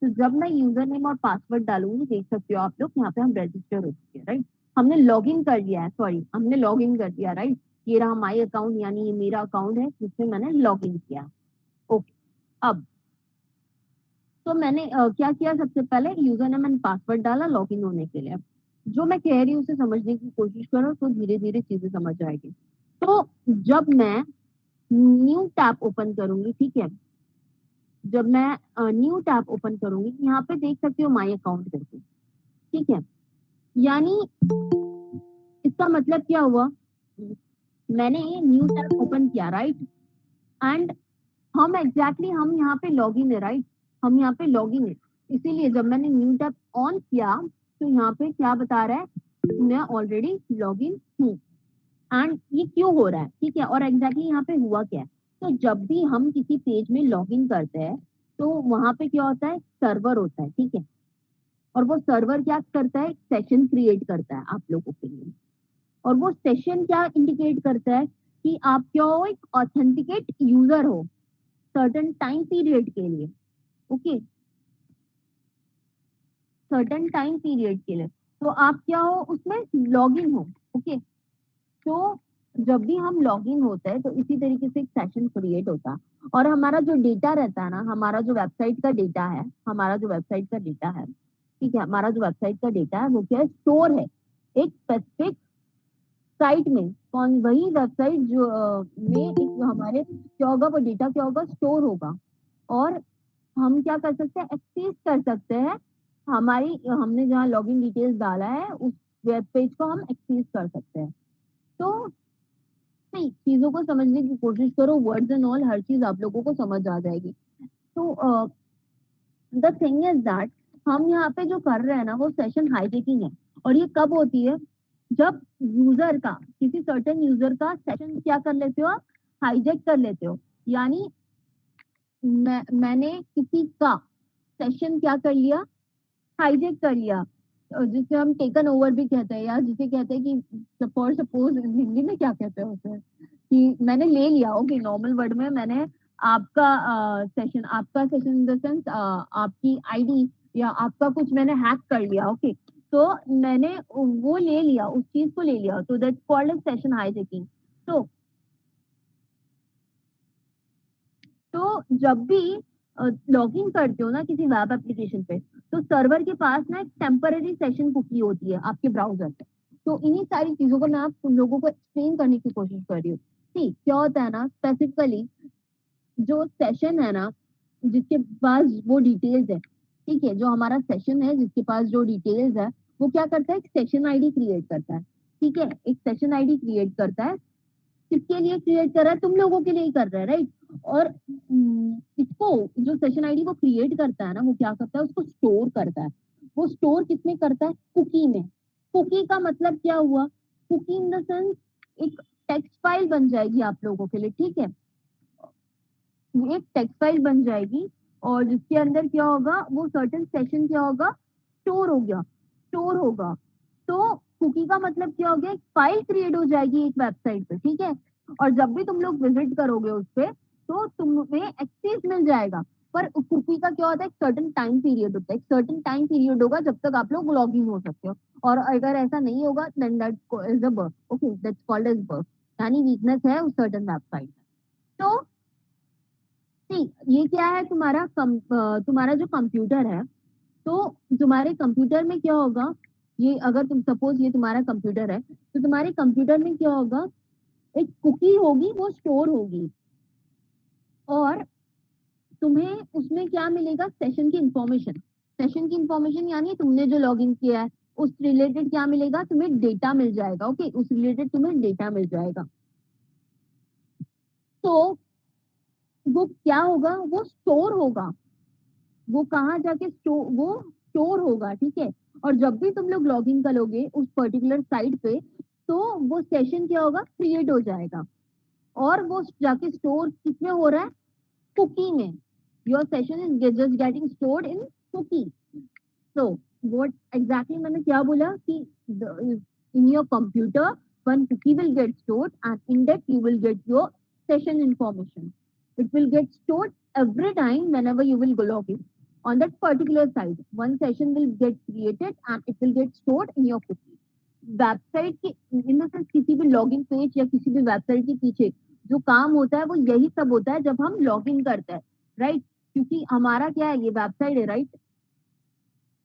तो जब मैं यूजर नेम और पासवर्ड डालूंगी, देख सकते हो आप लोग यहाँ पे हम रजिस्टर हो चुके हैं, राइट। हमने लॉग इन कर दिया है, सॉरी हमने लॉग इन कर दिया, राइट। ये रहा माई अकाउंट, यानी ये मेरा अकाउंट है जिसमें मैंने लॉग इन किया। ओके, अब तो मैंने क्या किया, सबसे पहले यूजर नेम एंड पासवर्ड डाला लॉगिन होने के लिए। जो मैं कह रही हूँ उसे समझने की कोशिश करो, तो धीरे धीरे चीजें समझ आएगी। तो जब मैं न्यू टैब ओपन करूंगी, ठीक है, जब मैं न्यू टैब ओपन करूंगी, यहाँ पे देख सकते हो माई अकाउंट करके, ठीक है। यानी इसका मतलब क्या हुआ, मैंने न्यू टैब ओपन किया, राइट, एंड हम एग्जैक्टली हम यहाँ पे लॉगिन है, राइट। हम यहाँ पे लॉगिन है, इसीलिए जब मैंने न्यू टैब ऑन किया तो यहाँ पे क्या बता रहा है, मैं ऑलरेडी लॉगिन हूँ। एंड ये क्यों हो रहा है, ठीक है, और एग्जैक्टली यहाँ पे हुआ क्या है। तो जब भी हम किसी पेज में लॉगिन करते हैं तो वहां पे क्या होता है, सर्वर होता है, ठीक है। और वो सर्वर क्या करता है, सेशन क्रिएट करता है आप लोगों के लिए। और वो सेशन क्या इंडिकेट करता है कि आप क्या हो, एक ऑथेंटिकेट यूजर हो सर्टन टाइम पीरियड के लिए। ओके, सर्टेन टाइम पीरियड के लिए। तो आप क्या हो, उसमें लॉग इन हो। ओके, तो जब भी हम लॉग इन होते हैं तो इसी तरीके से एक सेशन क्रिएट होता है, और हमारा जो डेटा रहता है ना, हमारा जो वेबसाइट का डेटा है, हमारा जो वेबसाइट का डेटा है, ठीक है, हमारा जो वेबसाइट का डेटा है वो क्या है, स्टोर है एक स्पेसिफिक साइट में। कौन, वही वेबसाइट जो में एक हमारे क्या होगा, वो डेटा क्या होगा, स्टोर होगा। और हम क्या कर सकते हैं, एक्सेस कर सकते हैं, हमारी हमने जहाँ लॉगिन डिटेल्स डाला है उस वेब पेज को हम एक्सेस कर सकते हैं। तो नहीं, चीजों को समझने की कोशिश करो, वर्ड्स एंड ऑल हर चीज आप लोगों को समझ आ जाएगी। तो द थिंग इज दैट हम यहाँ पे जो कर रहे हैं ना वो सेशन हाईजैकिंग है। और ये कब होती है, जब यूजर का, किसी सर्टेन यूजर का सेशन क्या कर लेते हो आप, हाईजैक कर लेते हो। यानी मैंने किसी का सेशन क्या कर लिया, हाईजैक कर लिया, जिसे हम टेकन ओवर भी कहते हैं, या जिसे कहते हैं कि फॉर सपोज हिंदी में क्या कहते हैं उसे, कि मैंने ले लिया। ओके, नॉर्मल वर्ड में मैंने आपका सेशन इन द सेंस आपकी आईडी या आपका कुछ मैंने हैक कर लिया। ओके, तो मैंने वो ले लिया, उस चीज को ले लिया, तो that's called as session hijacking. तो तो जब भी लॉगिन करते हो ना किसी वेब एप्लीकेशन पे, तो सर्वर के पास ना एक टेम्पररी सेशन कुकी होती है आपके ब्राउजर पे। तो इन्हीं सारी चीजों को मैं आप तुम लोगों को एक्सप्लेन करने की कोशिश कर रही हूँ। ठीक, क्या होता है ना, स्पेसिफिकली जो सेशन है ना, जिसके पास वो डिटेल्स है, ठीक है, जो हमारा सेशन है जिसके पास जो डिटेल्स है, वो क्या करता है, एक सेशन आईडी क्रिएट करता है। ठीक है, एक सेशन आईडी क्रिएट करता है। किसके लिए क्रिएट कर रहा है, तुम लोगों के लिए ही कर रहा है, राइट। और इसको, जो सेशन आईडी वो क्रिएट करता है ना, वो क्या करता है, उसको स्टोर करता है। वो स्टोर किसमें करता है, कुकी में। कुकी का मतलब क्या हुआ, कुकी इन द सेंस एक टेक्स्ट फाइल बन जाएगी आप लोगों के लिए, ठीक है, एक टेक्स्ट फाइल बन जाएगी, और जिसके अंदर क्या होगा, वो सर्टेन सेशन क्या होगा, स्टोर हो गया, स्टोर होगा। तो कुकी का मतलब क्या हो गया, एक फाइल क्रिएट हो जाएगी एक वेबसाइट पे, ठीक है। और जब भी तुम लोग विजिट करोगे उस पे, तो तुम्हें एक्सेस मिल जाएगा। पर कुकी का क्या होता है, एक सर्टेन टाइम पीरियड होता है, एक सर्टेन टाइम पीरियड होगा जब तक आप लोग लॉग इन हो सकते हो। और अगर ऐसा नहीं होगा, then that is a bug. Okay, that's called as bug, यानी वीकनेस है उस सर्टेन वेबसाइट। तो नहीं, ये क्या है, तुम्हारा जो कंप्यूटर है, तो तुम्हारे कंप्यूटर में क्या होगा, ये अगर तुम सपोज ये तुम्हारा कंप्यूटर है, तो तुम्हारे कंप्यूटर में क्या होगा, एक कुकी होगी, वो स्टोर होगी। और तुम्हें उसमें क्या मिलेगा, सेशन की इंफॉर्मेशन। सेशन की इंफॉर्मेशन यानी तुमने जो लॉगिन किया है उस रिलेटेड क्या मिलेगा, तुम्हें डेटा मिल जाएगा। ओके, उस रिलेटेड तुम्हें डेटा मिल जाएगा। तो वो क्या होगा, वो स्टोर होगा, वो कहाँ जाके स्टोर होगा, ठीक है। और जब भी तुम लोग लॉग इन करोगे उस पर्टिकुलर साइट पे, तो वो सेशन क्या होगा, क्रिएट हो जाएगा। और वो जाके स्टोर किसमें हो रहा है, कुकी में। Your session is just getting stored in cookie. So what exactly मैंने क्या बोला कि in your computer one cookie will get stored, and in that you will get your session information. It will get stored every time whenever you will go log in on that particular site. One session will get created and it will get stored in your cookie. Website के इन the sense किसी भी login page या किसी भी website के पीछे जो काम होता है वो यही सब होता है जब हम लॉग इन करते हैं, राइट। क्योंकि हमारा क्या है, ये वेबसाइट है, राइट।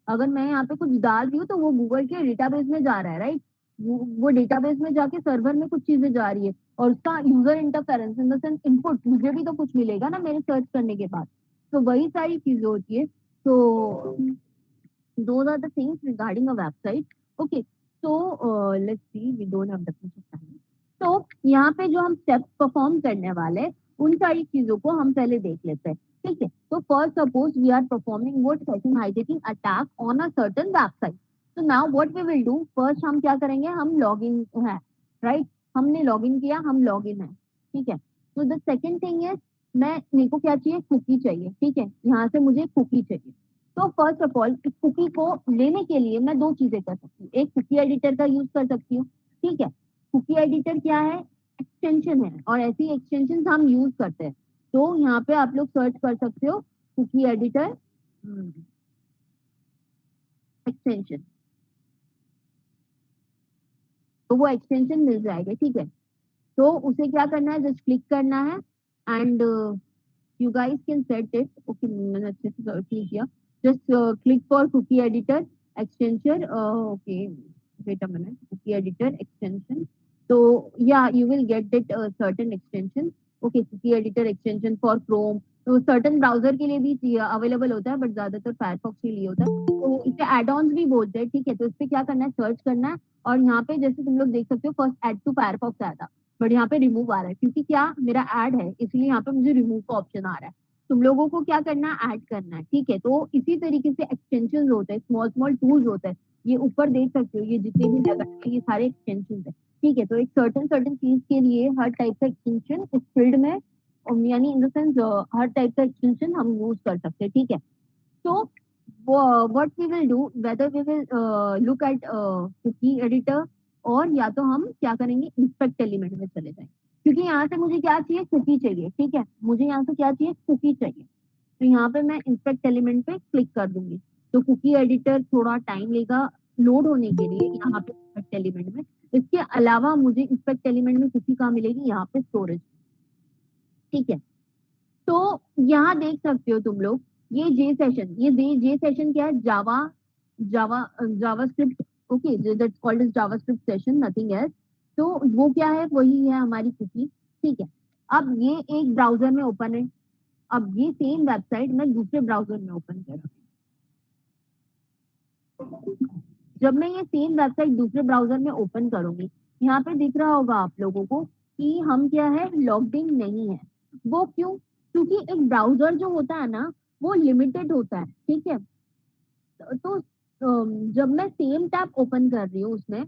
अगर मैं यहाँ पे कुछ डाल रही हूँ तो वो गूगल के डेटाबेस में जा रहा है, राइट। वो डेटाबेस में जाके सर्वर में कुछ चीजें जा रही है, और उसका user interference in the sense input मुझे भी तो कुछ मिलेगा ना मेरे सर्च करने के बाद। तो वही सारी चीजें होती है। तो those are the things regarding a website. Okay, so let's see, we don't have that much of time. तो यहाँ पे जो हम स्टेप्स परफॉर्म करने वाले हैं, उन सारी चीजों को हम पहले देख लेते हैं, ठीक है। तो first suppose we are performing what, session hijacking attack on a certain website. तो now what we will do, first हम क्या करेंगे, हम लॉग इन है, राइट। हमने लॉग इन किया, हम लॉग इन है, ठीक है। तो द सेकेंड थिंग इज, मेरे को क्या चाहिए, कुकी चाहिए, ठीक है। यहाँ से मुझे कुकी चाहिए। तो फर्स्ट ऑफ ऑल इस कुकी को लेने के लिए मैं दो चीजें कर सकती हूँ, एक कुकी एडिटर का यूज कर सकती हूँ, ठीक है। कुकी एडिटर क्या है, एक्सटेंशन है, और ऐसी एक्सटेंशन हम यूज करते हैं। तो यहाँ पे आप लोग सर्च कर सकते हो कुकी एडिटर एक्सटेंशन, तो वो एक्सटेंशन मिल जाएगा, ठीक है। तो उसे क्या करना है, जस्ट क्लिक करना है and you guys can set it. Okay, मैंने अच्छे से सर्च नहीं किया। Just click for cookie editor extension. Okay, wait a minute, cookie editor extension. तो या you will get it certain extension. Okay, cookie editor extension for Chrome, तो certain browser के लिए भी अवेलेबल होता है, बट ज्यादातर फायरफॉक्स के लिए होता है। तो इसे एड ऑन्स भी बोलते हैं, ठीक है। तो इस पे क्या करना है, सर्च करना है, और यहाँ पे जैसे तुम लोग देख सकते हो फर्स्ट ऐड टू फायरफॉक्स आया था, बट यहाँ पे रिमूव आ रहा है, क्योंकि क्या मेरा ऐड है, इसलिए यहाँ पे मुझे रिमूव का ऑप्शन आ रहा है। तुम लोगों को क्या करना है, ऐड करना है, ठीक है। तो इसी तरीके से एक्सटेंशन होते हैं, स्मॉल स्मॉल टूल्स होते हैं, ये ऊपर देख सकते हो, ये जितने भी लगाए हैं ये सारे एक्सटेंशन है, ठीक है। तो एक सर्टन सर्टन चीज के लिए हर टाइप का एक्सटेंशन इस फील्ड में, यानी इन द सेंस हर टाइप का एक्सटेंशन हम यूज कर सकते हैं, ठीक है। तो what we will do, whether we will look at cookie editor, और या तो हम क्या करेंगे, इंस्पेक्ट एलिमेंट में चले जाएंगे, क्योंकि यहाँ से मुझे क्या चाहिए, कुकी चाहिए, ठीक है। मुझे यहाँ से क्या चाहिए, कुकी चाहिए। तो यहाँ पे मैं इंस्पेक्ट एलिमेंट पे क्लिक कर दूंगी। तो कुकी एडिटर थोड़ा टाइम लेगा लोड होने के लिए यहाँ पे इंस्पेक्ट एलिमेंट में। इसके अलावा मुझे इंस्पेक्ट एलिमेंट में कुकी कहाँ मिलेगी, यहाँ पे स्टोरेज, ठीक है। तो यहाँ देख सकते हो तुम लोग, ये जे सेशन, ये जे सेशन क्या है, Java Java JavaScript, okay, that's called as JavaScript session, nothing else. तो वो क्या है, वही है हमारी कुकी, ठीक है। अब ये एक ब्राउजर में ओपन है, अब ये सेम वेबसाइट मैं दूसरे ब्राउजर में ओपन कर रहा हूँ। जब मैं ये सेम वेबसाइट दूसरे ब्राउजर में ओपन करूंगी, यहाँ पे दिख रहा होगा आप लोगों को कि हम क्या है, लॉग्ड इन नहीं है। वो क्यों, क्योंकि एक ब्राउजर जो होता है ना, वो लिमिटेड होता है, ठीक है। तो जब मैं सेम टैब ओपन कर रही हूँ उसमें,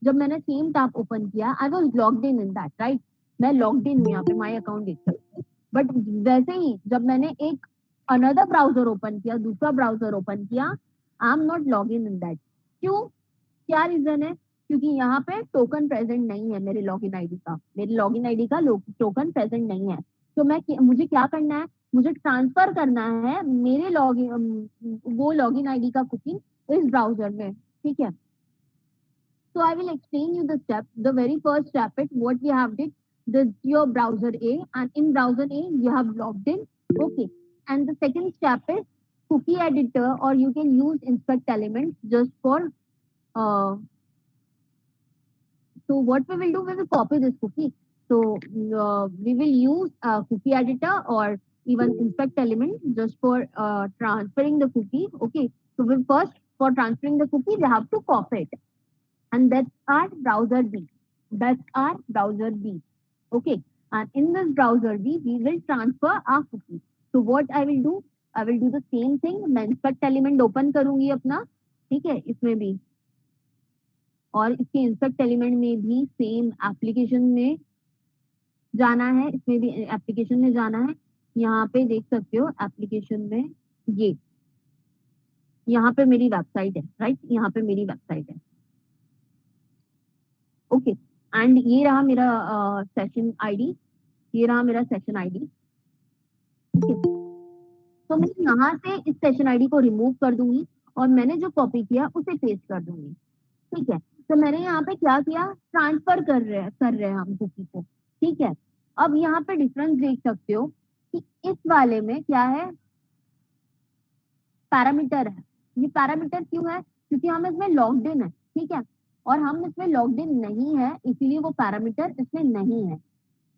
जब मैंने सेम टैब ओपन किया, I was logged in that, right. मैं लॉग्ड इन हूँ यहाँ पे, माय अकाउंट देख सकते हो। बट वैसे ही जब मैंने एक अनदर ब्राउजर ओपन किया, दूसरा ब्राउजर ओपन किया, I am not log in that. क्यों, क्या रीजन है, क्योंकि यहाँ पे टोकन प्रेजेंट नहीं है मेरे लॉगिन आईडी का, मेरे लॉगिन आईडी का टोकन प्रेजेंट नहीं है। तो मुझे क्या करना है, मुझे ट्रांसफर करना है मेरे लॉगिन वो लॉगिन आईडी का कुकी इस ब्राउजर में, ठीक है। So I will explain you the step. The very first step is what we have did. This your browser A, and in browser A you have logged in. Okay. And the second step is cookie editor, or you can use inspect elements just for uh, so what we will do, we will copy this cookie. So we will use cookie editor or even inspect element just for transferring the cookie. Okay. So we first, for transferring the cookie, we have to copy it. And that's our browser B. That's our browser B. Okay. And in this browser B, we will transfer our cookie. So what I will do, I will do the same thing. मैं inspect element open करूंगी अपना, ठीक है, इसमें भी, और इसके inspect element में भी सेम एप्लीकेशन में जाना है, इसमें भी एप्लीकेशन में जाना है। यहाँ पे देख सकते हो एप्लीकेशन में, ये यहाँ पे मेरी वेबसाइट है, राइट, यहाँ पे मेरी वेबसाइट है, ओके। एंड ये रहा मेरा सेशन आईडी, ये रहा मेरा सेशन आईडी, ठीक है। तो मैं यहाँ से इस सेशन आईडी को रिमूव कर दूंगी, और मैंने जो कॉपी किया उसे पेस्ट कर दूंगी, ठीक है। तो मैंने यहाँ पे क्या किया, ट्रांसफर कर रहे हैं हम कुकी को, ठीक है। अब यहाँ पे डिफरेंस देख सकते हो कि इस वाले में क्या है, पैरामीटर है। ये पैरामीटर क्यों है, क्योंकि हम इसमें लॉग्ड इन है, ठीक है, और हम इसमें लॉग्ड इन नहीं है, इसीलिए वो पैरामीटर इसमें नहीं है।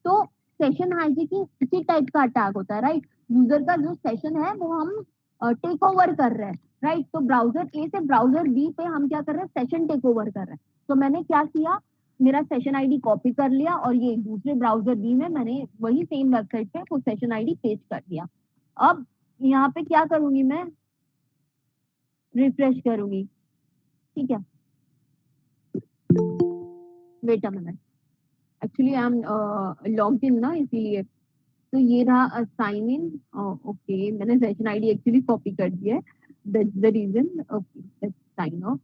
तो सेशन हाइजैकिंग इसी टाइप का अटैक होता है, राइट। यूजर का जो सेशन है वो हम टेक ओवर कर रहे हैं, राइट। तो ब्राउजर ए से ब्राउजर बी पे हम क्या कर रहे हैं, सेशन टेक ओवर कर रहे हैं। तो मैंने क्या किया, मेरा सेशन आईडी कॉपी कर लिया, और ये दूसरे ब्राउजर बी में मैंने वही सेम वेबसाइट पे वो सेशन आईडी पेस्ट कर दिया। अब यहाँ पे क्या करूंगी, मैं रिफ्रेश करूंगी, ठीक है। Wait a minute, actually I am logged in ना, इसीलिए। तो ये रहा साइन इन, ओके, मैंने सेशन आईडी एक्चुअली कॉपी कर दिया है, that's the reason. Okay, let's sign off.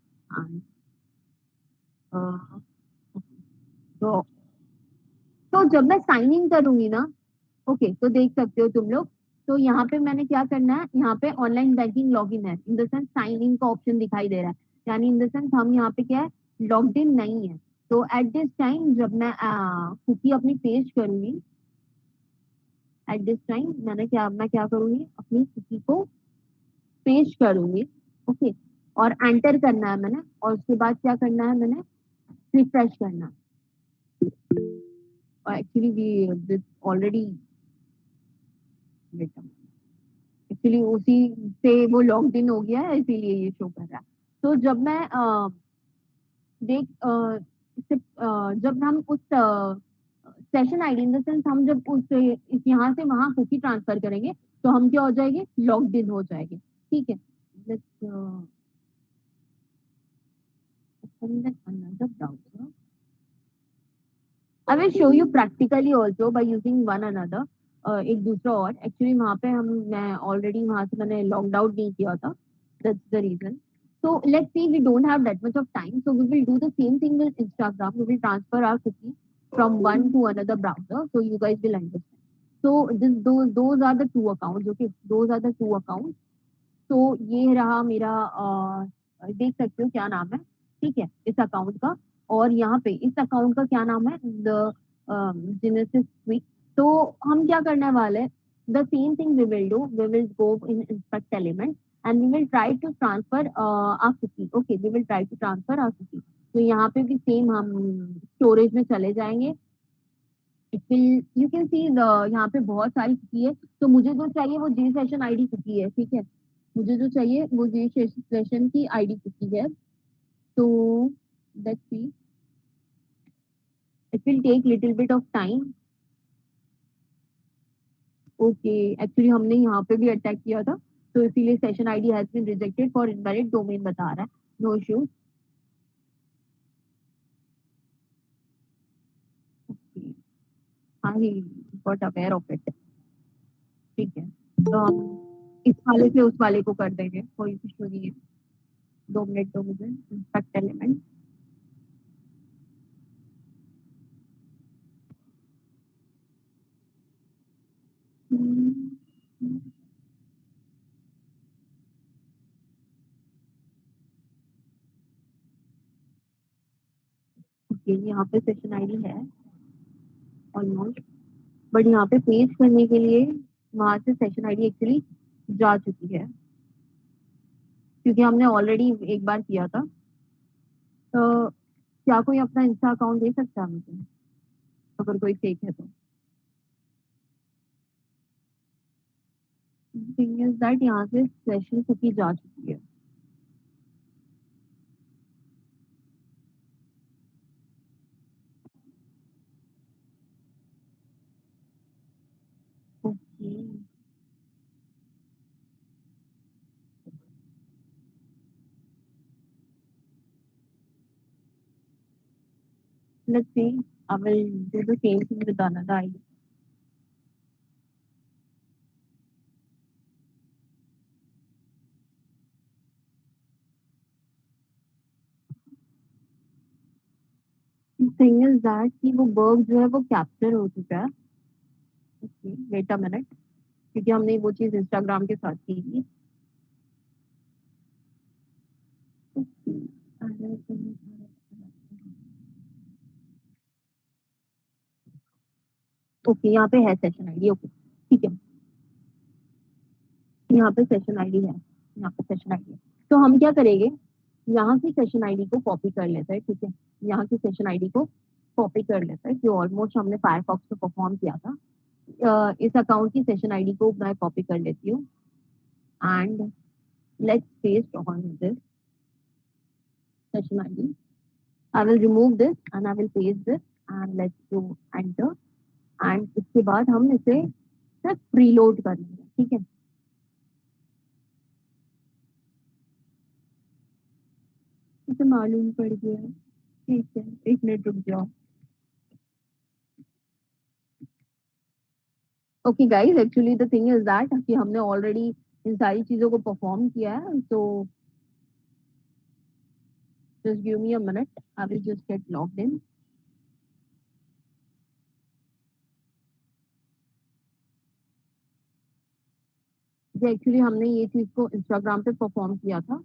तो जब मैं साइन इन करूंगी ना, ओके, तो देख सकते हो तुम लोग, तो यहाँ पे मैंने क्या करना है, यहाँ पे ऑनलाइन बैंकिंग लॉगिन है, in the sense sign in का ऑप्शन दिखाई दे रहा है, यानी इन द सेंस हम यहाँ पे क्या है, लॉग्ड इन नहीं है। तो एट दिस टाइम जब मैं कुकी अपनी पेस्ट करूंगी, एट दिस टाइम मैं क्या करूंगी, अपनी कुकी को पेस्ट करूंगी। ओके, और एंटर करना है मैंने, और उसके बाद क्या करना है मैंने, रिफ्रेश करना है। और actually we this already, actually उसी से वो लॉग्ड इन हो गया है, इसीलिए ये शो कर रहा है। तो जब मैं देख जब हम उस session ID, in the sense हम जब उस इस यहाँ से वहां कुकी ट्रांसफर करेंगे, तो हम क्या हो जाएंगे, लॉग्ड इन हो जाएंगे। ठीक है, let's open another browser. I will show you practically also by using one another. एक दूसरा और, एक्चुअली वहाँ पे मैं ऑलरेडी वहाँ से मैंने लॉग आउट नहीं किया था, that's the reason. So let's see, we don't have that much of time, so we will do the same thing with Instagram. We will transfer our cookie from one to another browser, so you guys will understand. So those are the two accounts. Okay, those are the two accounts. तो ये रहा मेरा, देख सकते हो क्या नाम है, ठीक है, इस अकाउंट का। और यहाँ पे इस अकाउंट का क्या नाम है, द जेनेसिस क्विक। तो हम क्या करने वाले हैं, the same thing we will do, we will go in inspect element and we will try to transfer our cookie. Okay, we will try to transfer our cookie. तो यहाँ पे भी सेम हम स्टोरेज में चले जाएंगे। यू कैन सी यहाँ पे बहुत सारी कुकी है, तो मुझे जो चाहिए वो जे सेशन आईडी कुकी है, ठीक है, मुझे जो चाहिए वो जे सेशन की आईडी कुकी है। तो let's see, it will take little bit of time. Okay, actually हमने यहाँ पे भी अटैक किया था, तो इसीलिए session ID has been rejected for invalid domain बता रहा है, नो इश्यूज। हाँ, he got aware of it, ठीक है। तो हम इस वाले से उस वाले को कर देंगे, कोई इशू नहीं है। 2 मिनट दो मुझे, इंस्पेक्ट एलिमेंट। ओके, यहाँ पे सेशन आईडी है ऑलमोस्ट, बट यहाँ पे पेज करने के लिए वहां से सेशन आईडी एक्चुअली जा चुकी है, क्योंकि हमने ऑलरेडी एक बार किया था। तो क्या कोई अपना इंस्टा अकाउंट दे सकता है मुझे, अगर कोई फेक है तो? थिंग इज दैट यहाँ से सेशन कुकी जा चुकी है। Okay, let's see, I will do the same thing with another ID. Thing is that कि वो बग जो है वो कैप्चर हो चुका है। ओके, वेट अ मिनट, क्योंकि हमने वो चीज इंस्टाग्राम के साथ की थी। ओके, यहाँ पे है सेशन आईडी। ओके, ठीक है, यहाँ पे सेशन आईडी है, यहाँ पे सेशन आईडी है। तो हम क्या करेंगे, यहाँ की सेशन आईडी को कॉपी कर लेते हैं, ठीक है, यहाँ की सेशन आईडी को कॉपी कर लेते हैं, जो ऑलमोस्ट हमने फायरफॉक्स में परफॉर्म किया था। इस अकाउंट की सेशन आईडी को मैं कॉपी कर लेती हूँ and let's paste on this session ID. I will remove this and I will paste this and let's do enter. And इसके बाद हम इसे सिर्फ प्रीलोड कर लेंगे, ठीक है। इसे मालूम पड़ गया, ठीक है, एक मिनट रुक जाओ। Okay guys, actually the thing is that कि हमने ऑलरेडी इन सारी चीजों को परफॉर्म किया है, तो just give me a minute, I will just get logged in. ये एक्चुअली हमने ये चीज को इंस्टाग्राम पे परफॉर्म किया था।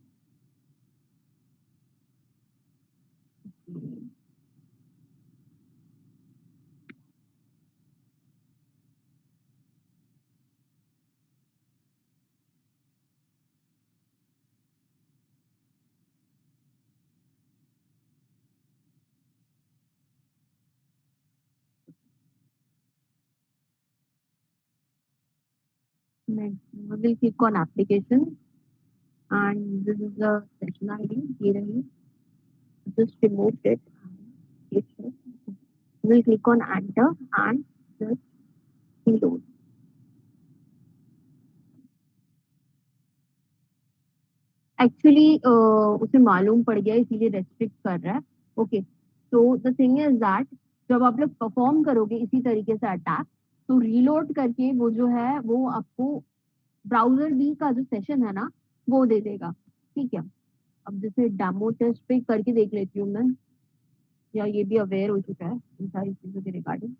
Next, we will click on application and this is the session ID. ये रही, just remove it. We'll click on enter and just reload. Actually उसे मालूम पड़ गया इसीलिए रेस्ट्रिक्ट कर रहा है। ओके, तो द थिंग इज दैट जब आप लोग परफॉर्म करोगे इसी तरीके से अटैक, तो रीलोड करके वो जो है वो आपको ब्राउजर बी का जो सेशन है ना वो दे देगा। ठीक है, अब जैसे डेमो टेस्ट पे करके देख लेती हूँ मैं, या ये भी अवेयर हो चुका है इन सारी चीजों के रिगार्डिंग।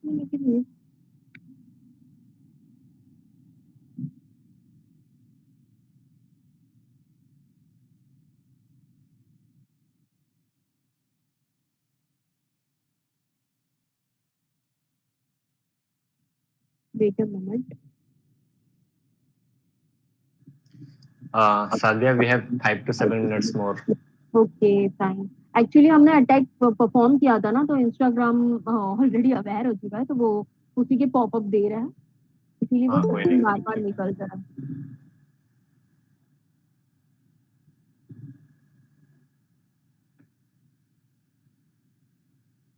लेकिन wait a moment. Sadhya, we have 5 to 7 minutes more. Okay fine. Actually हमने अटैक परफॉर्म किया था ना, तो इंस्टाग्राम ऑलरेडी अवेयर हो चुका है, तो वो उसी के पॉपअप दे रहा है, इसीलिए वो कोई नहीं, बार बार ठीक है। निकल रहा है।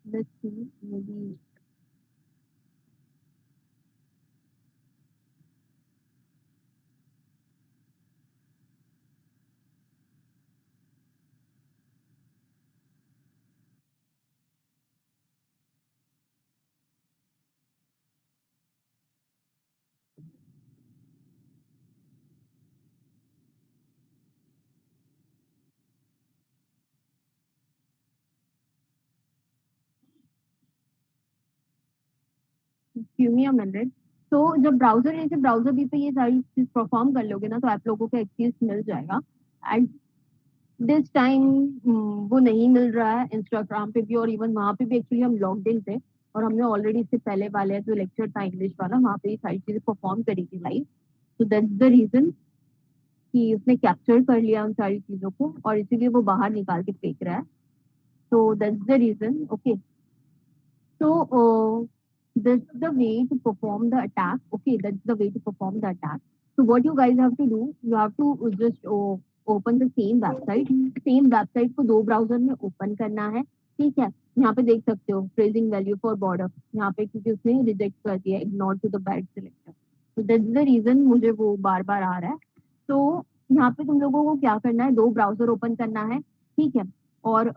Let's see, maybe give me a minute। तो जब ब्राउजर ए से ब्राउजर बी पे ये सारी चीज परफॉर्म कर लोगे ना, तो आप लोगों को एक्सेस मिल जाएगा। एंड दिस टाइम वो नहीं मिल रहा है इंस्टाग्राम पे भी, और इवन वहाँ पे भी एक्चुअली हम लॉग्ड इन थे, और हमने ऑलरेडी इससे पहले वाले जो लेक्चर था इंग्लिश वाला, वहाँ पे ये सारी चीजें परफॉर्म करी थी लाइव। तो दैट्स द रीजन कि उसने कैप्चर कर लिया उन सारी चीजों को, और इसीलिए वो बाहर निकाल के फेंक रहा है। तो that's the reason. Okay, so that's the way to perform the attack. Okay, that's the way to perform the attack. So what you guys have to do, you have to just open the same website। Same website को दो browser में open करना है। ठीक है, यहाँ पे देख सकते हो फ्रेजिंग वैल्यू फॉर बॉर्डर, यहाँ पे क्योंकि उसने रिजेक्ट कर दिया, ignore to the bad selector. तो दैट्स द रीजन मुझे वो बार बार आ रहा है। तो यहाँ पे तुम लोगों को क्या करना है, दो ब्राउजर ओपन करना है। ठीक है, और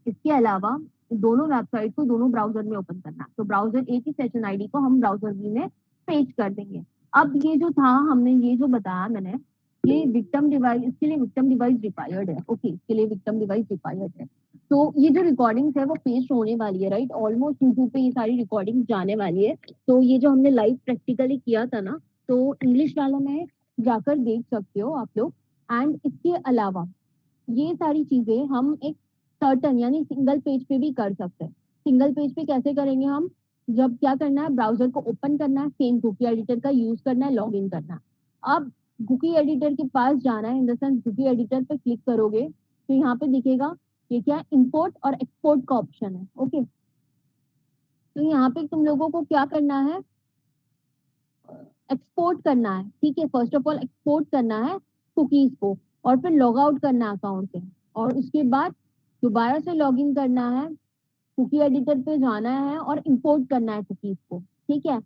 इसके अलावा दोनों वेबसाइट को दोनों ब्राउजर में ओपन करना। तो ब्राउजर ए की सेशन आईडी को हम ब्राउजर बी में पेस्ट कर देंगे। अब ये जो था हमने ये जो बताया मैंने, ये विक्टिम डिवाइस, इसके लिए विक्टिम डिवाइस रिक्वायर्ड है। ओके, इसके लिए विक्टिम डिवाइस रिक्वायर्ड है। तो ये जो रिकॉर्डिंग्स है वो पेस्ट होने वाली है, राइट। ऑलमोस्ट यूट्यूब पे ये सारी रिकॉर्डिंग जाने वाली है। तो ये जो हमने लाइव प्रैक्टिकली किया था ना, तो इंग्लिश वालों में जाकर देख सकते हो आप लोग। एंड इसके अलावा ये सारी चीजें हम एक सर्टन यानी सिंगल पेज पे भी कर सकते हैं। सिंगल पेज पे कैसे करेंगे हम, जब क्या करना है, ब्राउजर को ओपन करना है, सेम कुकी एडिटर का यूज करना है, लॉग इन करना है। अब कुकी एडिटर के पास जाना है, in the sense cookie editor पे क्लिक करोगे तो यहाँ पे दिखेगा ये क्या है, इंपोर्ट और एक्सपोर्ट का ऑप्शन है। ओके, तो यहाँ पे तुम लोगों को क्या करना है, एक्सपोर्ट करना है। ठीक है, फर्स्ट ऑफ ऑल एक्सपोर्ट करना है कुकीज को, और फिर लॉग आउट करना है अकाउंट से, और उसके बाद दोबारा से लॉग इन करना है, कुकी एडिटर पे जाना है और इंपोर्ट करना है कुकीज को। ठीक है,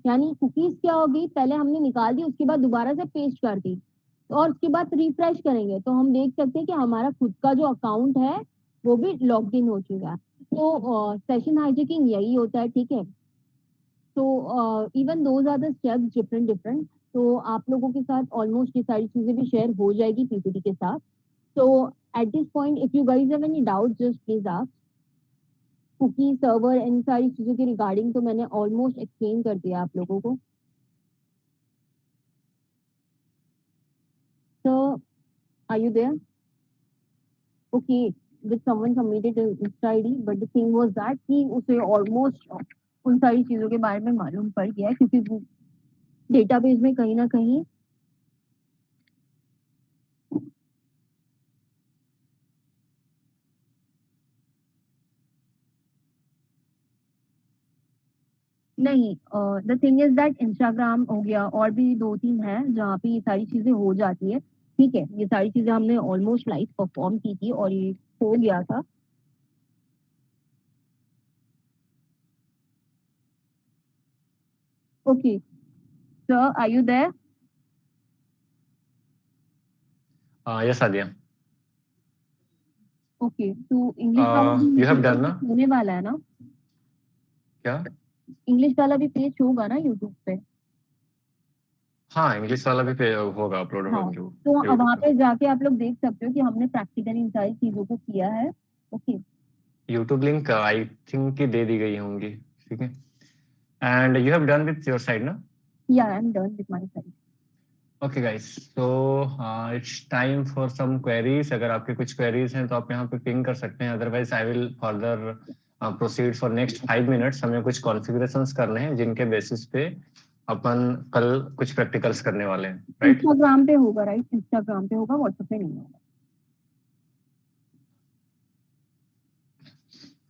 यानी कुकीज क्या होगी, पहले हमने निकाल दी, उसके बाद दोबारा से पेस्ट कर दी, और उसके बाद रिफ्रेश करेंगे तो हम देख सकते हैं कि हमारा खुद का जो अकाउंट है वो भी लॉग इन हो चुका है। तो सेशन हाइजैकिंग यही होता है। ठीक है, तो even those are the steps different different. तो आप लोगों के साथ ऑलमोस्ट ये सारी चीजें भी शेयर हो जाएगी पीपीटी के साथ। तो at this point if you guys have any doubt just please ask. Cookie server in सारी चीजों के रिगार्डिंग तो मैंने ऑलमोस्ट एक्सप्लेन कर दिया आप लोगों को। Sir, are you there? Okay, with someone submitted an Insta ID, but the thing was that कि उसे almost उन सारी चीजों के बारे में मालूम पड़ गया है क्योंकि वो डेटाबेस में कहीं ना कहीं नहीं, the thing is that Instagram हो गया और भी 2-3 है जहाँ पे ये सारी चीजें हो जाती है। ठीक है, ये सारी चीजें हमने ऑलमोस्ट लाइव परफॉर्म की थी और ये हो गया था। Okay sir, are you there? Yes, Adia. Okay, तो इंग्लिश वाला भी You have done ना? होने वाला है ना? क्या? इंग्लिश वाला भी पेज होगा ना यूट्यूब पे? हाँ, इंग्लिश वाला भी होगा अपलोड हाँ, होगा तो वहाँ पे जाके आप लोग देख सकते हो कि हमने प्रैक्टिकली इन सारी चीजों को किया है। Okay, YouTube link I think कि दे दी गई होंगी, ठीक है। And you have done with your side ना? या I am done with my side. Okay guys, so it's time for some queries. अगर आपके कुछ क्वेरीज हैं तो आप यहाँ पे पिंग कर सकते हैं, otherwise I will further proceed for next 5 minutes. हमें कुछ कॉन्फ़िगरेशंस करने हैं जिनके बेसिस पे अपन कल कुछ प्रैक्टिकल्स करने वाले हैं, राइट? इंस्टाग्राम पे होगा, राइट? इंस्टाग्राम पे होगा, व्हाट्सएप पे नहीं होगा।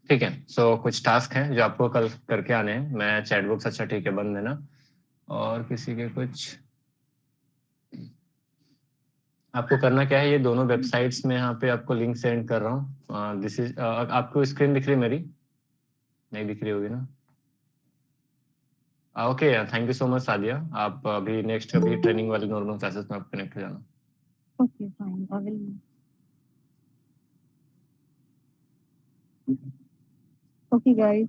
ठीक है, सो कुछ टास्क हैं जो आपको कल करके आने हैं। मैं चैट बॉक्स, अच्छा ठीक है, बंद है ना? और किसी के कुछ आपको करना क्या है, ये दोनों वेबसाइट्स में यहाँ पे आपको लिंक सेंड कर रहा हूँ। दिस इज आपको स्क्रीन दिख रही है मेरी? नहीं दिख रही होगी ना? Okay, thank you so much Sadia. आप अभी नेक्स्ट अभी ट्रेनिंग वाली नॉर्मल क्लासेस में आप कनेक्ट हो जाना। Okay fine, I will. Okay guys,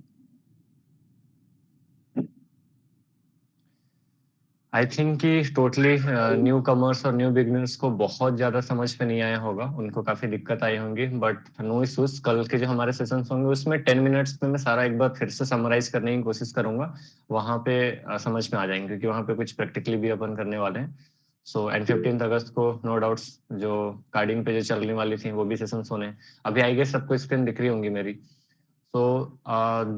I think कि टोटली न्यू कमर्स और न्यू बिगनर्स को बहुत ज्यादा समझ में नहीं आया होगा, उनको काफी दिक्कत आई होंगी, बट नो इश्यूज। कल के जो हमारे सेशंस होंगे उसमें 10 मिनट्स में मैं सारा एक बार फिर से समराइज करने की कोशिश करूंगा। वहां पे समझ में आ जाएंगे क्योंकि वहां पे कुछ प्रैक्टिकली भी अपन करने वाले हैं। सो एंड 15 अगस्त को नो डाउट्स जो कार्डिंग पे जो चलने वाली थी वो भी सेशंस होने हैं। अभी आई गेस सबको स्क्रीन दिख रही होंगी मेरी। तो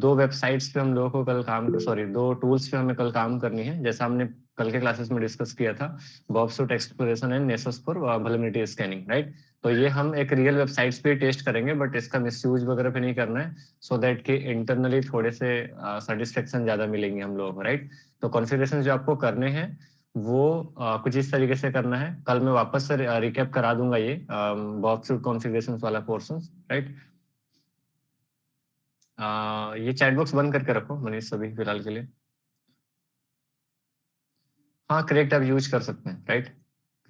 दो वेबसाइट्स पे हम लोगों को कल काम, सॉरी, दो टूल्स पे हमें कल काम करनी है, जैसा हमने कल के क्लासेस में डिस्कस किया था, burp suite exploration and Nessus for vulnerability scanning, right? तो ये हम एक रियल वेबसाइट्स पे टेस्ट करेंगे, बट इसका मिसयूज वगैरह पे नहीं करना है, सो दैट कि इंटरनली थोड़े से सेटिस्फेक्शन ज्यादा मिलेंगे हम लोगों को, राइट? तो कॉन्फ़िगरेशन जो आपको करने हैं वो कुछ इस तरीके से करना है। कल मैं वापस से रिकैप करा दूंगा ये बॉबसूट कॉन्फ़िगरेशन वाला पोर्शन, राइट? ये चैट बॉक्स बंद करके रखो मनीष सभी फिलहाल के लिए। हाँ, करेक्ट, आप यूज कर सकते हैं, राइट?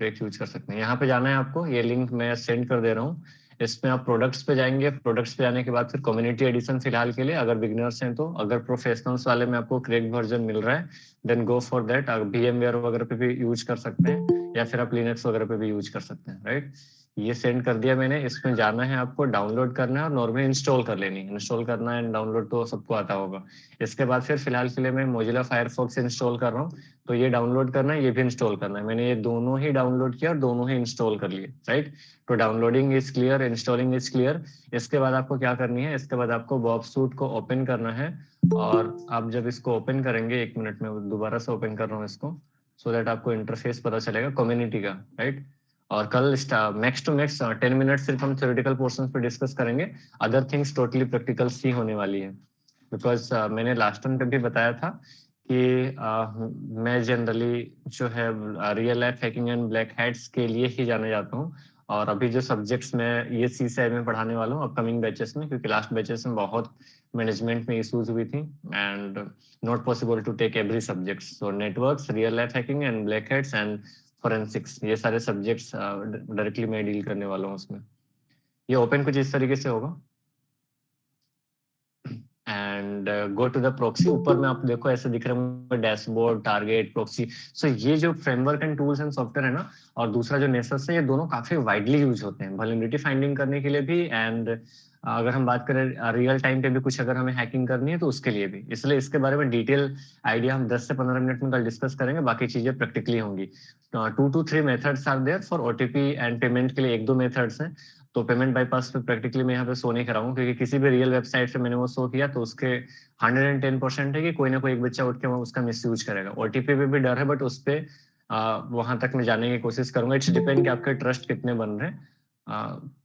करेक्ट यूज कर सकते हैं। यहाँ पे जाना है आपको, ये लिंक मैं सेंड कर दे रहा हूँ। इसमें आप प्रोडक्ट्स पे जाएंगे, प्रोडक्ट्स पे जाने के बाद फिर कम्युनिटी एडिशन फिलहाल के लिए, अगर बिगिनर्स हैं तो। अगर प्रोफेशनल्स वाले में आपको करेक्ट वर्जन मिल रहा है then go for that. VMware वगैरह पे भी यूज कर सकते हैं या फिर आप लिनक्स वगैरह पे भी यूज कर सकते हैं, राइट? ये सेंड कर दिया मैंने। इसमें जाना है आपको, डाउनलोड करना है और नॉर्मली इंस्टॉल कर लेनी है। इंस्टॉल करना है, डाउनलोड तो सबको आता होगा। इसके बाद फिर फिलहाल के लिए मैं मोजिला फायरफॉक्स इंस्टॉल कर रहा हूँ, तो ये डाउनलोड करना है, ये भी इंस्टॉल करना है। मैंने ये दोनों ही डाउनलोड किया और दोनों ही इंस्टॉल कर लिए, राइट? तो downloading is clear, installing is clear. इसके बाद आपको क्या करनी है, इसके बाद आपको बॉबसूट को ओपन करना है। और आप जब इसको ओपन करेंगे, 1 मिनट में दोबारा से ओपन कर रहा हूँ इसको, सो दैट आपको इंटरफेस पता चलेगा कम्युनिटी का, राइट? और कल मैक्स टू मैक्स 10 मिनट सिर्फ हम थ्योरेटिकल पोर्शन पे डिस्कस करेंगे। अदर थिंग्स टोटली प्रैक्टिकल सी होने वाली है। बिकॉज मैंने लास्ट टाइम पे भी बताया था कि मैं जनरली जो है real life hacking and black hats के लिए ही जाने जाता हूँ। और अभी जो सब्जेक्ट्स मैं ये CSI में पढ़ाने वाला हूँ अपकमिंग बैचेस में, क्योंकि लास्ट बैचेस में बहुत मैनेजमेंट में इश्यूज हुई थी and not possible to take every subject. So networks, real life hacking and black hats and forensics, ये सारे सब्जेक्ट्स डायरेक्टली मैं डील करने वाला हूँ उसमें। ये ओपन कुछ इस तरीके से होगा। And and go to the proxy. ऊपर में आप देखो ऐसे दिख रहा है डैशबोर्ड, टारगेट, प्रोक्सी। सो ये जो framework and tools and software है ना, और दूसरा जो नेसस है, ये दोनों काफी वाइडली यूज होते हैं वल्नरेबिलिटी फाइंडिंग करने के लिए भी, एंड अगर हम बात करें रियल टाइम पे भी कुछ अगर हमें हैकिंग करनी है तो उसके लिए भी। इसलिए इसके बारे में डिटेल आइडिया हम 10 से 15 मिनट में कल डिस्कस करेंगे, बाकी चीजें प्रैक्टिकली होंगी। 2 to 3 methods are there for OTP and payment के लिए 1-2 मेथड्स हैं। तो पेमेंट बाईपास पे प्रैक्टिकली मैं यहाँ पे शो नहीं कराऊंगा, क्योंकि किसी भी रियल वेबसाइट से मैंने वो शो किया तो उसके 110% है कि कोई ना कोई एक बच्चा उठ के उसका मिसयूज करेगा। ओटीपी पे भी डर है, बट उस पे वहां तक मैं जाने की कोशिश करूंगा। इट्स डिपेंड कि आपके ट्रस्ट कितने बन रहे हैं।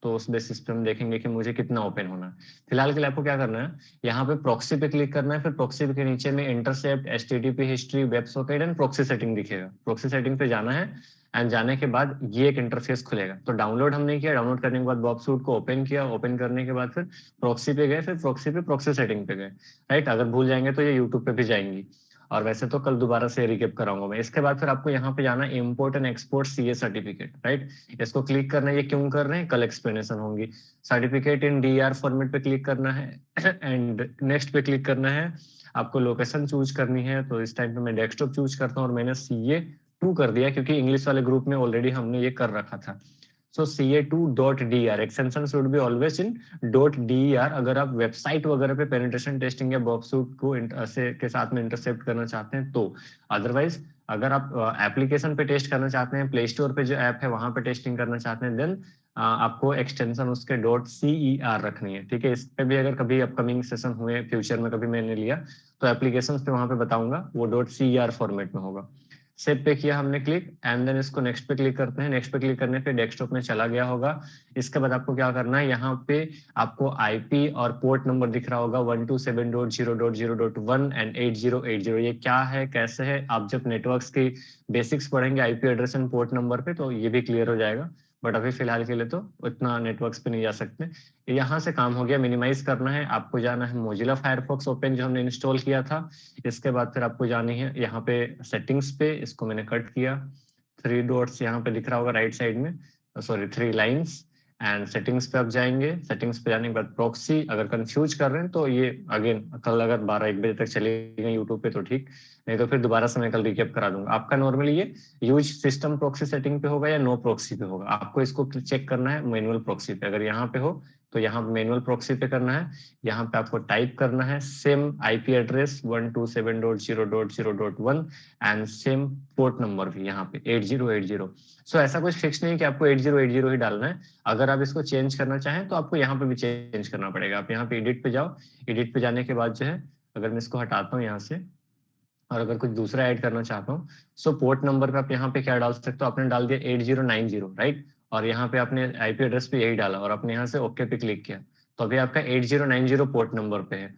तो उस बेसिस पे हम देखेंगे कि मुझे कितना ओपन होना है। फिलहाल के लिए आपको क्या करना है, यहाँ पे प्रॉक्सी पे क्लिक करना है, फिर प्रॉक्सी के नीचे में intercept, HTTP history, web socket and proxy setting दिखेगा। प्रॉक्सी सेटिंग पे जाना है एंड जाने के बाद ये एक इंटरफेस खुलेगा। तो डाउनलोड हमने किया, डाउनलोड करने के बाद बॉब सूट को ओपन किया, ओपन करने के बाद फिर प्रॉक्सी पे गए, फिर प्रॉक्सी पे प्रॉक्सी सेटिंग पे गए, राइट। अगर भूल जाएंगे तो ये यूट्यूब पे भी जाएंगी, और वैसे तो कल दोबारा से रिकेप कराऊंगा मैं। इसके बाद फिर आपको यहाँ पे जाना है import and export CA certificate, right. इसको क्लिक करना है। ये क्यों कर रहे हैं, कल एक्सप्लेनेशन होंगी। सर्टिफिकेट इन डीआर फॉर्मेट पे क्लिक करना है एंड नेक्स्ट पे क्लिक करना है। आपको लोकेशन चूज करनी है, तो इस टाइम पे मैं डेस्कटॉप चूज करता हूँ, और मैंने CA2 कर दिया क्योंकि इंग्लिश वाले ग्रुप में ऑलरेडी हमने ये कर रखा था। सो CA2.DER extension should be always in .DER। अगर आप वेबसाइट वगैरह पे पेनिट्रेशन टेस्टिंग या बॉबसूट को से के साथ में इंटरसेप्ट करना चाहते हैं तो। अदरवाइज अगर आप एप्लीकेशन पे टेस्ट करना चाहते हैं, प्ले स्टोर पे जो ऐप है वहां पे टेस्टिंग करना चाहते हैं, देन आपको एक्सटेंशन उसके .CER रखनी है, ठीक है। इस पे भी अगर कभी अपकमिंग सेशन हुए फ्यूचर में कभी मैंने लिया तो एप्लीकेशन पे वहां पे बताऊंगा, वो .CER फॉर्मेट में होगा। सेव पे किया हमने क्लिक, एंड देन इसको नेक्स्ट पे क्लिक करते हैं। नेक्स्ट पे क्लिक करने पे डेस्कटॉप में चला गया होगा। इसके बाद आपको क्या करना है, यहाँ पे आपको आईपी और पोर्ट नंबर दिख रहा होगा 127.0.0.1 एंड 8080। ये क्या है, कैसे है, आप जब नेटवर्क्स की बेसिक्स पढ़ेंगे IP address and port number पे तो ये भी क्लियर हो जाएगा। बट अभी फिलहाल के लिए तो उतना नेटवर्क्स पे नहीं जा सकते। यहाँ से काम हो गया। मिनिमाइज करना है, आपको जाना है मोजिला फायरफॉक्स ओपन जो हमने इंस्टॉल किया था। इसके बाद फिर आपको जानी है यहाँ पे सेटिंग्स पे, इसको मैंने कट किया। 3 डॉट्स यहाँ पे दिख रहा होगा राइट साइड में, सॉरी 3 लाइन्स, एंड सेटिंग्स पे आप जाएंगे। सेटिंग्स पे जाने के बाद प्रॉक्सी, अगर कंफ्यूज कर रहे हैं तो ये अगेन कल अगर 12-1 बजे तक चलेगा यूट्यूब पे तो ठीक, नहीं तो फिर दोबारा से मैं कल रिकेप करा दूंगा। आपका नॉर्मली ये यूज सिस्टम प्रॉक्सी सेटिंग पे होगा या नो प्रॉक्सी पे होगा, आपको इसको चेक करना है मैनुअल प्रॉक्सी पे। अगर यहाँ पे हो तो यहाँ मैनुअल प्रॉक्सी पे करना है। यहाँ पे आपको टाइप करना है same IP address 127.0.0.1 and same port number भी यहाँ पे 8080। सो ऐसा कुछ फिक्स नहीं कि आपको 8080 ही डालना है। अगर आप इसको चेंज करना चाहें तो आपको यहाँ पे भी चेंज करना पड़ेगा। आप यहाँ पे एडिट पे जाओ, एडिट पे जाने के बाद जो है, अगर मैं इसको हटाता हूँ यहाँ से और अगर कुछ दूसरा ऐड करना चाहता हूँ, सो पोर्ट नंबर पे आप यहाँ पे क्या डाल सकते हो, आपने डाल दिया 8090, राइट। और यहाँ पे आपने आईपी एड्रेस पे यही डाला और आपने यहाँ से ओके पे क्लिक किया, तो अभी आपका 8090 पोर्ट नंबर पे है।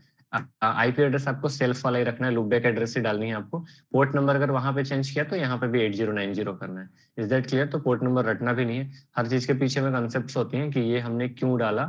आईपी एड्रेस आपको सेल्फ वाला ही रखना है, लूपबैक एड्रेस ही डालनी है आपको। पोर्ट नंबर अगर वहां पे चेंज किया तो यहाँ पे भी 8090 करना है। Is that clear? तो पोर्ट नंबर रटना भी नहीं है, हर चीज के पीछे में कंसेप्ट होती हैं कि ये हमने क्यों डाला।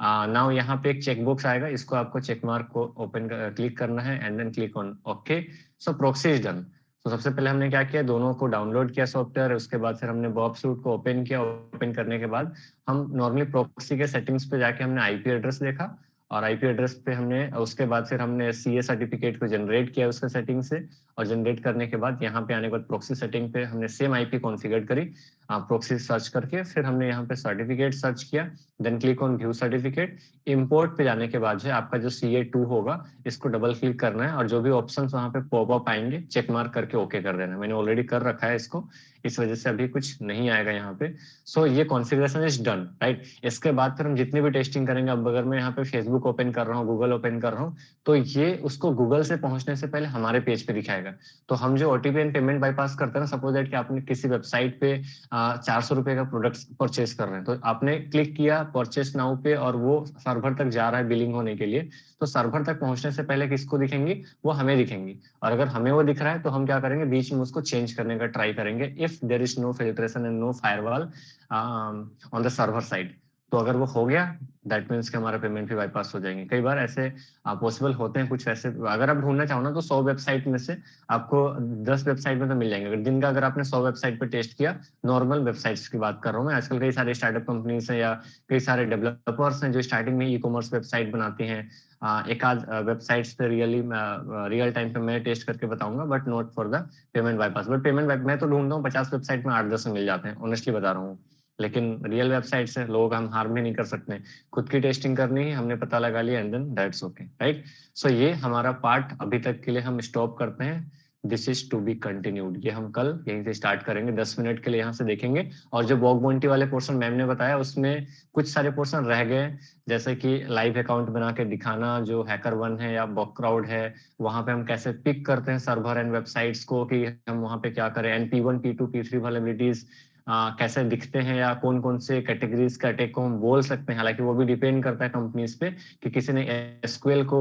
नाउ यहाँ पे एक चेकबॉक्स आएगा, इसको आपको चेक मार्क को ओपन क्लिक करना है and then click on okay. So proxy is done. तो सबसे पहले हमने क्या किया, दोनों को डाउनलोड किया सॉफ्टवेयर, उसके बाद फिर हमने बॉब सूट को ओपन किया। ओपन करने के बाद हम नॉर्मली प्रॉक्सी के सेटिंग्स पे जाके हमने आईपी एड्रेस देखा, और आईपी एड्रेस पे हमने उसके बाद फिर हमने सीए सर्टिफिकेट को जनरेट किया उसके सेटिंग से, और जनरेट करने के बाद यहाँ पे आने के बाद प्रॉक्सी सेटिंग पे हमने सेम आईपी कॉन्फ़िगर करी प्रॉक्सी सर्च करके। फिर हमने यहाँ पे सर्टिफिकेट सर्च किया, then click on view certificate. Import पे जाने के बाद जो है आपका जो CA2 होगा इसको डबल क्लिक करना है, और जो भी ऑप्शंस वहाँ पे पॉप अप आएंगे चेक मार्क करके ओके कर देना है। मैंने ऑलरेडी कर रखा है इसको, इस वजह से अभी कुछ नहीं आएगा यहाँ पे। सो ये कॉन्फ़िगरेशन इज डन, राइट। इसके बाद फिर हम जितनी भी टेस्टिंग करेंगे, अब अगर मैं यहाँ पे फेसबुक ओपन कर रहा हूँ, गूगल ओपन कर रहा हूँ, तो ये उसको गूगल से पहुंचने से पहले हमारे पेज पे दिखाएगा। तो हम जो ओटीपी एंड पेमेंट बाईपास करते हैं ना, सपोज दैट कि आपने किसी वेबसाइट पे 400 रुपए का प्रोडक्ट परचेस कर रहे हैं, तो आपने क्लिक किया परचेस नाउ पे और वो सर्वर तक जा रहा है बिलिंग होने के लिए, तो सर्वर तक पहुंचने से पहले किसको दिखेंगी, वो हमें दिखेंगी। और अगर हमें वो दिख रहा है तो हम क्या करेंगे, बीच में उसको चेंज करने का ट्राई करेंगे, if there is no filtration and no firewall on the server side. तो अगर वो हो गया, दैट मीन्स कि हमारा पेमेंट भी बाईपास हो जाएंगे। कई बार ऐसे पॉसिबल होते हैं कुछ ऐसे, अगर आप ढूंढना चाहो ना तो 100 वेबसाइट में से आपको 10 वेबसाइट में तो मिल जाएंगे। अगर दिन का अगर आपने 100 वेबसाइट पे टेस्ट किया, नॉर्मल वेबसाइट्स की बात कर रहा हूँ मैं, आजकल कई सारे स्टार्टअप कंपनीज हैं या कई सारे डेवलपर्स हैं जो स्टार्टिंग में ई कॉमर्स वेबसाइट बनाते हैं। एक आध वेबसाइट्स पे रियल टाइम पे मैं टेस्ट करके बताऊंगा, but not for the payment bypass. But payment मैं तो ढूंढता हूँ 50 वेबसाइट में 8-10 मिल जाते हैं, ऑनेस्टली बता रहा हूँ। लेकिन रियल वेबसाइट से लोग हम हार्म भी नहीं कर सकते, खुद की टेस्टिंग करनी है, हमने पता लगा लिया and then that's okay, right. So ये हमारा पार्ट अभी तक के लिए हम स्टॉप करते हैं। This is to be continued, ये हम कल यहीं से स्टार्ट करेंगे, 10 मिनट के लिए यहाँ से देखेंगे। और जो बॉग बॉन्टी वाले पोर्शन मैम ने बताया उसमें कुछ सारे पोर्शन रह गए, जैसे कि लाइव अकाउंट बना के दिखाना, जो हैकर वन है या बॉक क्राउड है, वहां पे हम कैसे पिक करते हैं सर्वर एंड वेबसाइट्स को, कि हम वहां पे क्या करें, and P1 P2 P3 vulnerabilities कैसे दिखते हैं, या कौन कौन से कैटेगरीज का अटैक को हम बोल सकते हैं। हालांकि वो भी डिपेंड करता है कंपनीज पे, कि किसी ने एसक्यूएल को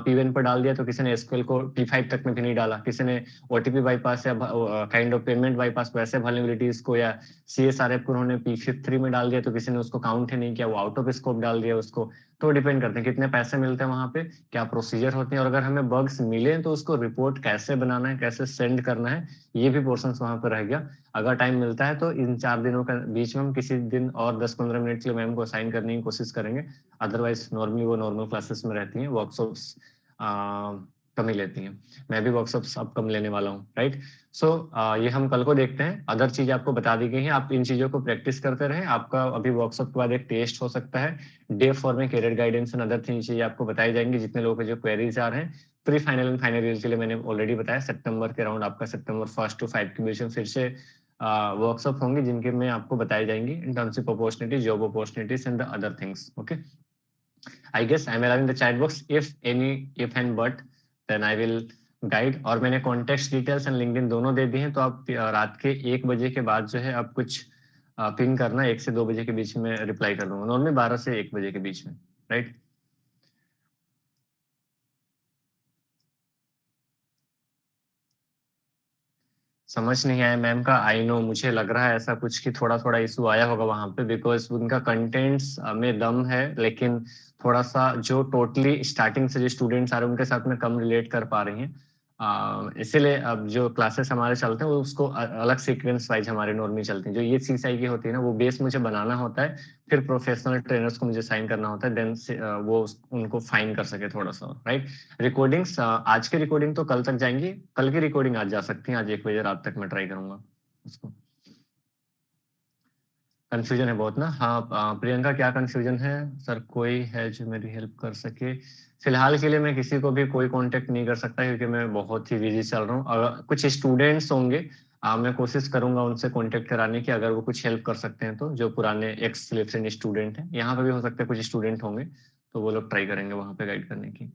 P1 पर डाल दिया तो किसी ने एसक्यूएल को P5 तक में भी नहीं डाला, किसी ने ओटीपी बाईपास या काइंड ऑफ पेमेंट बाईपास वैसे वल्नरेबिलिटीज को या CSRF को उन्होंने P53 में डाल दिया, तो किसी ने उसको काउंट ही नहीं किया, वो आउट ऑफ स्कोप डाल दिया उसको। तो डिपेंड करते हैं कितने पैसे मिलते हैं वहां पे, क्या प्रोसीजर होते हैं, और अगर हमें बग्स मिले तो उसको रिपोर्ट कैसे बनाना है, कैसे सेंड करना है, ये भी पोर्शन वहां पर रह गया। अगर टाइम मिलता है तो इन 4 दिनों के बीच में हम किसी दिन और 10-15 मिनट के लिए मैम को असाइन करने की कोशिश करेंगे। अदरवाइज नॉर्मली वो नॉर्मल क्लासेस में रहती हैं, वर्कशॉप्स कम ही लेती हैं। मैं भी वर्कशॉप्स अब कम लेने वाला हूँ, राइट। सो ये हम कल को देखते हैं। अदर चीजें आपको बता दी गई हैं, आप इन चीजों को प्रैक्टिस करते रहें। आपका अभी वर्कशॉप के बाद एक टेस्ट हो सकता है, डे 4 में career guidance and other thing चीजें आपको बताई जाएंगी, जितने लोगों के जो क्वेरीज आ रहे हैं। Pre final and final year के लिए मैंने ऑलरेडी बताया, सितंबर के अराउंड आपका सितंबर 1 to 5 के बीच में फिर से वर्कशॉप होंगे, जिनके में आपको बताई जाएंगी internship opportunity, job opportunities and the other things. Okay, I guess I am allowing the chat box, if and but then I will guide. और मैंने कॉन्टेक्ट डिटेल्स एंड लिंक्डइन दोनों दे दी हैं, तो आप रात के 1 बजे के बाद जो है आप कुछ पिंग करना, 1 से 2 बजे के बीच में रिप्लाई कर दूंगा, नॉर्मली 12 से 1 बजे के बीच में, राइट। समझ नहीं आया मैम का, आई नो, मुझे लग रहा है ऐसा कुछ कि थोड़ा थोड़ा इशू आया होगा वहां पे, बिकॉज उनका कंटेंट्स में दम है, लेकिन थोड़ा सा जो टोटली स्टार्टिंग से जो स्टूडेंट्स आ रहे हैं उनके साथ में कम रिलेट कर पा रही हैं। इसीलिए अब जो क्लासेस हमारे चलते हैं वो उसको अलग सीक्वेंस वाइज हमारे नॉर्मली चलते हैं। जो ये CSI की होती है ना, वो बेस मुझे बनाना होता है, फिर प्रोफेशनल ट्रेनर्स को मुझे साइन करना होता है, देन वो उनको फाइन कर सके थोड़ा सा, राइट। रिकॉर्डिंग्स आज की रिकॉर्डिंग तो कल तक जाएंगी, कल की रिकॉर्डिंग आज जा सकती है, आज 1 बजे रात तक मैं ट्राई करूंगा उसको। कंफ्यूजन है बहुत ना, हाँ। प्रियंका, क्या कंफ्यूजन है सर? कोई है जो मेरी हेल्प कर सके? फिलहाल के लिए मैं किसी को भी कोई कांटेक्ट नहीं कर सकता, क्योंकि मैं बहुत ही बिजी चल रहा हूँ। अगर कुछ स्टूडेंट्स होंगे, मैं कोशिश करूंगा उनसे कांटेक्ट कराने की, अगर वो कुछ हेल्प कर सकते हैं तो, जो पुराने एक्स सिलेक्शन स्टूडेंट हैं। यहाँ पे भी हो सकता है कुछ स्टूडेंट होंगे, तो वो लोग ट्राई करेंगे वहां पे गाइड करने की।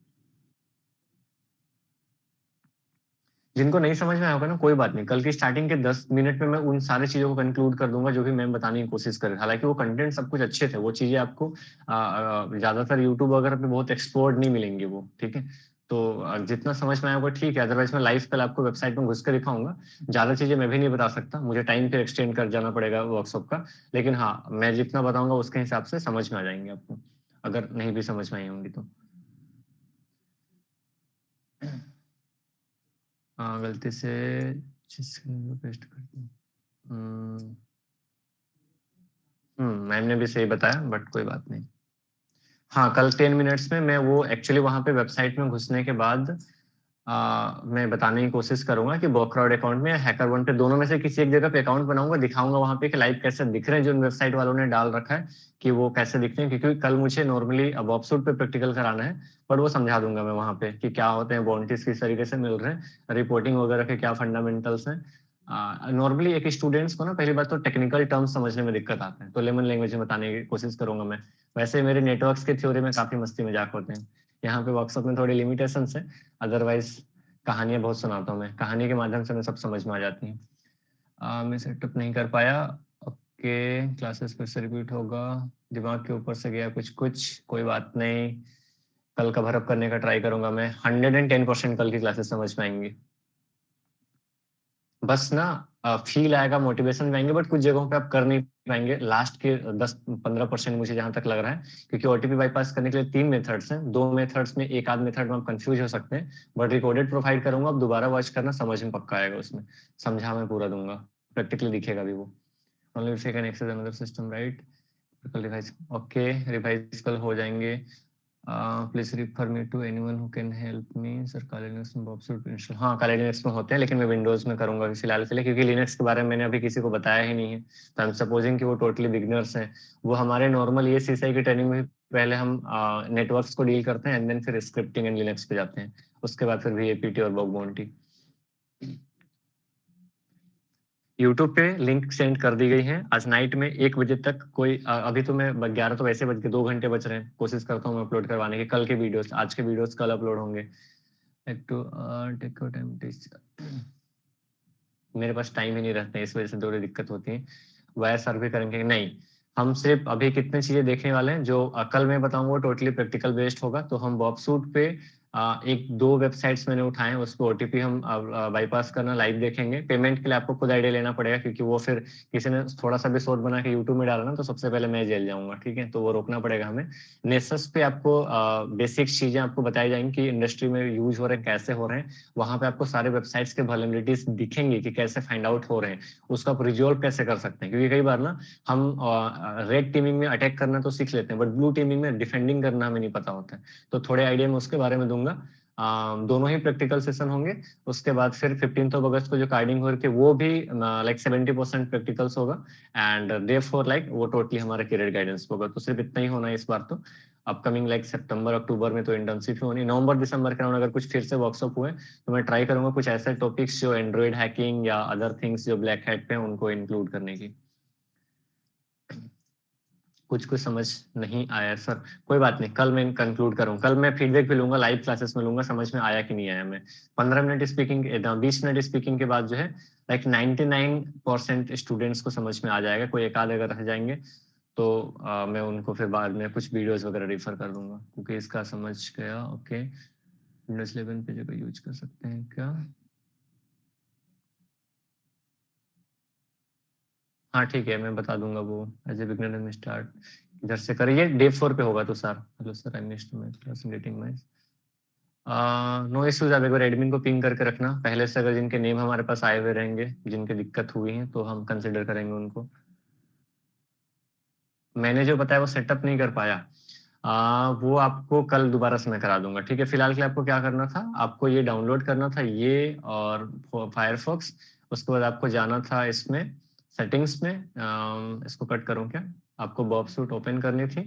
जिनको नहीं समझ में आया होगा ना, कोई बात नहीं, कल की स्टार्टिंग के 10 मिनट में मैं उन सारी चीजों को कंक्लूड कर दूंगा जो भी मैम बताने की कोशिश करें। हालांकि वो कंटेंट सब कुछ अच्छे थे, वो चीजें आपको ज्यादातर यूट्यूब वगैरह पे बहुत एक्सप्लोर्ड नहीं मिलेंगी वो, ठीक है। तो जितना समझ में आया होगा ठीक है, अदरवाइज मैं लाइव कल आपको वेबसाइट में घुस कर दिखाऊंगा। ज्यादा चीजें मैं भी नहीं बता सकता, मुझे टाइम पे एक्सटेंड कर जाना पड़ेगा वर्कशॉप का। लेकिन हाँ, मैं जितना बताऊंगा उसके हिसाब से समझ में आ जाएंगे आपको, अगर नहीं भी समझ में आई होंगी तो। गलती से पेस्ट कर दिया। हम्म मैम ने भी सही बताया, बट कोई बात नहीं। हाँ, कल 10 मिनट्स में मैं वो एक्चुअली वहां पे वेबसाइट में घुसने के बाद मैं बताने की कोशिश करूंगा कि बॉक्राउड अकाउंट में या हैकर वन पे, दोनों में से किसी एक जगह पे अकाउंट बनाऊंगा, दिखाऊंगा वहां पे कि लाइव कैसे दिख रहे हैं, जो वेबसाइट वालों ने डाल रखा है, कि वो कैसे दिखते हैं। क्योंकि कल मुझे नॉर्मली बॉक्सूट पे प्रैक्टिकल कराना है, पर वो समझा दूंगा मैं वहां पे कि क्या होते हैं बॉन्टीज, किस तरीके से मिल रहे हैं, रिपोर्टिंग वगैरह के क्या फंडामेंटल्स हैं। नॉर्मली एक स्टूडेंट्स को ना पहली बात तो टेक्निकल टर्म्स समझने में दिक्कत आता है, तो लेमन लैंग्वेज में बताने की कोशिश करूंगा मैं। वैसे मेरे नेटवर्क्स के थ्योरी में काफी मस्ती मजाक होते हैं, यहाँ पे वर्कशॉप में थोड़ी लिमिटेशंस है। अदरवाइज कहानियां बहुत सुनाता हूँ मैं, कहानी के माध्यम से मैं सब समझ में आ जाती है। मैं सेटअप नहीं कर पाया। ओके, क्लासेस फिर से रिपीट होगा, दिमाग के ऊपर से गया कुछ कुछ, कोई बात नहीं, कल कवर अप करने का ट्राई करूंगा मैं। 110% कल की क्लासेस समझ में आएंगी। बस ना फील आएगा, मोटिवेशन भी आएंगे, बट कुछ जगहों पे आप कर नहीं पाएंगे लास्ट के 10-15% मुझे जहां तक लग रहा है, क्योंकि ओटीपी बाईपास करने के लिए 3 मेथड्स हैं। 2 मेथड्स में एक आध मेथड में आप कंफ्यूज हो सकते हैं, बट रिकॉर्डेड प्रोवाइड करूंगा, आप दोबारा वॉच करना, समझ में पक्का आएगा, उसमें समझा मैं पूरा दूंगा, प्रैक्टिकली दिखेगा भी वो। Only if you can access another system right, revise, okay revise कल हो जाएंगे। Please refer me to anyone who can help me sir, Kali Linux में बॉब्सूट इंस्टॉल, हाँ काली लिनक्स में होते हैं, लेकिन मैं विंडोज में करूंगा फिलहाल के लिए, क्योंकि लिनक्स के बारे में मैंने अभी किसी को बताया ही नहीं है, तो आई एम सपोजिंग कि वो टोटली बिगनर्स हैं। वो हमारे नॉर्मल ये सीएसआई की ट्रेनिंग में पहले हम नेटवर्क्स को डील करते हैं, एंड देन फिर स्क्रिप्टिंग एंड लिनक्स पे जाते हैं, उसके बाद फिर वीएपीटी और बग बाउंटी। यूट्यूब पे लिंक सेंड कर दी गई है, आज नाइट में 1 बजे तक कोई अभी तो मैं 11 तो वैसे बज के 2 घंटे बच रहे हैं, कोशिश करता हूँ मैं अपलोड करवाने की, कल के वीडियोस, आज के वीडियोस कल अपलोड होंगे। मेरे पास टाइम ही नहीं रहता है, इस वजह से थोड़ी दिक्कत होती है। वायर सर्वे करेंगे नहीं, हम सिर्फ अभी कितने चीजें देखने वाले हैं, जो कल मैं बताऊंगा वो टोटली प्रैक्टिकल बेस्ड होगा। तो हम बॉबसूट पे एक 2 वेबसाइट्स मैंने उठाए हैं, उस पर ओटीपी हम बाईपास करना लाइव देखेंगे। पेमेंट के लिए आपको खुद आइडिया लेना पड़ेगा, क्योंकि वो फिर किसी ने थोड़ा सा भी शोर बना के यूट्यूब में डाला ना, तो सबसे पहले मैं जेल जाऊंगा, ठीक है, तो वो रोकना पड़ेगा हमें। नेसस पे आपको बेसिक चीजें आपको बताई जाएंगी कि इंडस्ट्री में यूज हो रहे हैं, कैसे हो रहे हैं, वहां पे आपको सारे वेबसाइट्स के वल्नरेबिलिटीज दिखेंगे कि कैसे फाइंड आउट हो रहे हैं, उसको आप रिजोल्व कैसे कर सकते हैं। क्योंकि कई बार ना हम रेड टीमिंग में अटैक करना तो सीख लेते हैं, बट ब्लू टीमिंग में डिफेंडिंग करना हमें नहीं पता होता है, तो थोड़े आइडिया में उसके बारे में दूंगा। दोनों ही प्रैक्टिकल सेशन होंगे। उसके बाद फिर 15 अगस्त को जो कार्डिंग हो रही थी वो भी लाइक 70% प्रैक्टिकल्स होगा, एंड डे 4 लाइक वो टोटली हमारा करियर गाइडेंस होगा। तो सिर्फ इतना ही होना है इस बार। तो अपकमिंग लाइक सितंबर अक्टूबर में तो इंटर्नशिप ही होनी, नवंबर दिसंबर के राउंड अगर कुछ फिर से वर्कशॉप हुए तो मैं ट्राई करूंगा कुछ ऐसे टॉपिक्स जो एंड्रॉइड हैकिंग या अदर थिंग्स जो ब्लैक हैट पे हैं उनको इंक्लूड करने की। कुछ कुछ समझ नहीं आया सर, कोई बात नहीं, कल मैं कंक्लूड करूँ, कल मैं फीडबैक भी लूंगा, लाइव क्लासेस में लूंगा, समझ में आया कि नहीं आया। मैं 15 मिनट स्पीकिंग, 20 मिनट स्पीकिंग के बाद जो है लाइक 99% स्टूडेंट्स को समझ में आ जाएगा, कोई एक आध अगर रह जाएंगे तो मैं उनको फिर बाद में कुछ वीडियोस वगैरह रेफर कर दूंगा, क्योंकि इसका समझ गया। ओके, विंडोज 11 पे जगह यूज कर सकते हैं क्या? हाँ ठीक है, मैं बता दूंगा वो, एज ए बिगनर में स्टार्ट इधर से करिए, डे 4 पे होगा। तो sir hello sir, I missed my class meeting my no issues. आप एक बार एडमिन को पिंग करके रखना पहले से, अगर जिनके नेम हमारे पास आए हुए रहेंगे, जिनके दिक्कत हुई है, तो हम कंसिडर करेंगे उनको। मैंने जो बताया वो सेटअप नहीं कर पाया, वो आपको कल दोबारा से मैं करा दूंगा, ठीक है। फिलहाल के लिए आपको क्या करना था, आपको ये डाउनलोड करना था ये और फायरफॉक्स, उसके बाद आपको जाना था इसमें सेटिंग्स में, इसको कट करूं क्या, आपको बॉब सूट ओपन करनी थी।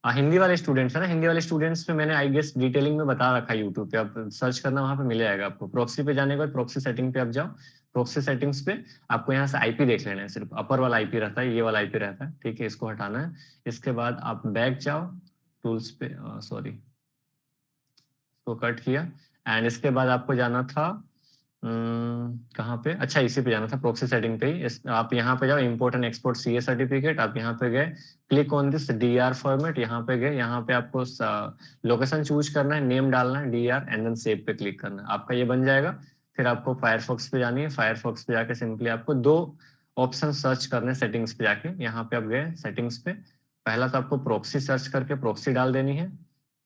हिंदी वाले स्टूडेंट्स है ना, हिंदी वाले स्टूडेंट्स पे मैंने आई गेस डिटेलिंग में बता रखा है यूट्यूब पे, आप सर्च करना वहां पे मिल जाएगा आपको। प्रोक्सी पे जाने के बाद प्रोक्सी सेटिंग पे आप जाओ, प्रोक्सी सेटिंग्स पे आपको यहाँ से आईपी देख लेना है, सिर्फ अपर वाला आईपी रहता है, ये वाला आईपी रहता है, ठीक है, इसको हटाना है। इसके बाद आप बैक जाओ टूल्स पे, सॉरी इसको कट किया, एंड इसके बाद आपको जाना था कहाँ पे, अच्छा इसी पे जाना था, प्रोक्सी सेटिंग पे ही। आप यहाँ पे जाओ, import and export CA certificate, आप यहाँ पे गए, click on this DR format, यहाँ पे गए, यहाँ पे आपको लोकेशन चूज करना है, नेम डालना है डीआर, एंड देन सेव पे क्लिक करना है, आपका ये बन जाएगा। फिर आपको फायरफॉक्स पे जानी है, फायरफॉक्स पे जाके सिंपली आपको 2 ऑप्शन सर्च करने सेटिंग्स पे जाके, यहाँ पे आप गए सेटिंग्स पे, पहला तो आपको प्रोक्सी सर्च करके प्रोक्सी डाल देनी है,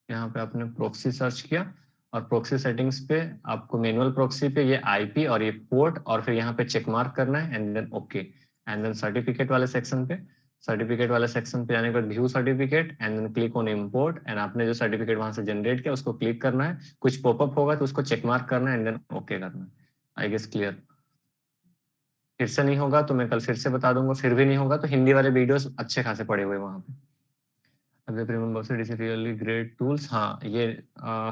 यहाँ पे आपने प्रोक्सी सर्च किया, और प्रोक्सी सेटिंग्स पे आपको मैनुअल प्रोक्सी पे ये आईपी और ये पोर्ट, और फिर यहाँ पे चेक मार्क करना है, and then okay, and then certificate वाले सेक्शन पे, सर्टिफिकेट वाले सेक्शन पे जाने के बाद view certificate, and then click on import, and आपने जो सर्टिफिकेट वहां से जनरेट किया उसको क्लिक करना है, कुछ पॉपअप होगा तो उसको चेक मार्क करना है, एंड देन ओके करना है। I guess clear. फिर से नहीं होगा तो मैं कल फिर से बता दूंगा, फिर भी नहीं होगा तो हिंदी वाले वीडियोस अच्छे खासे पड़े हुए वहां पे। अभी premium box is really great tools, हाँ ये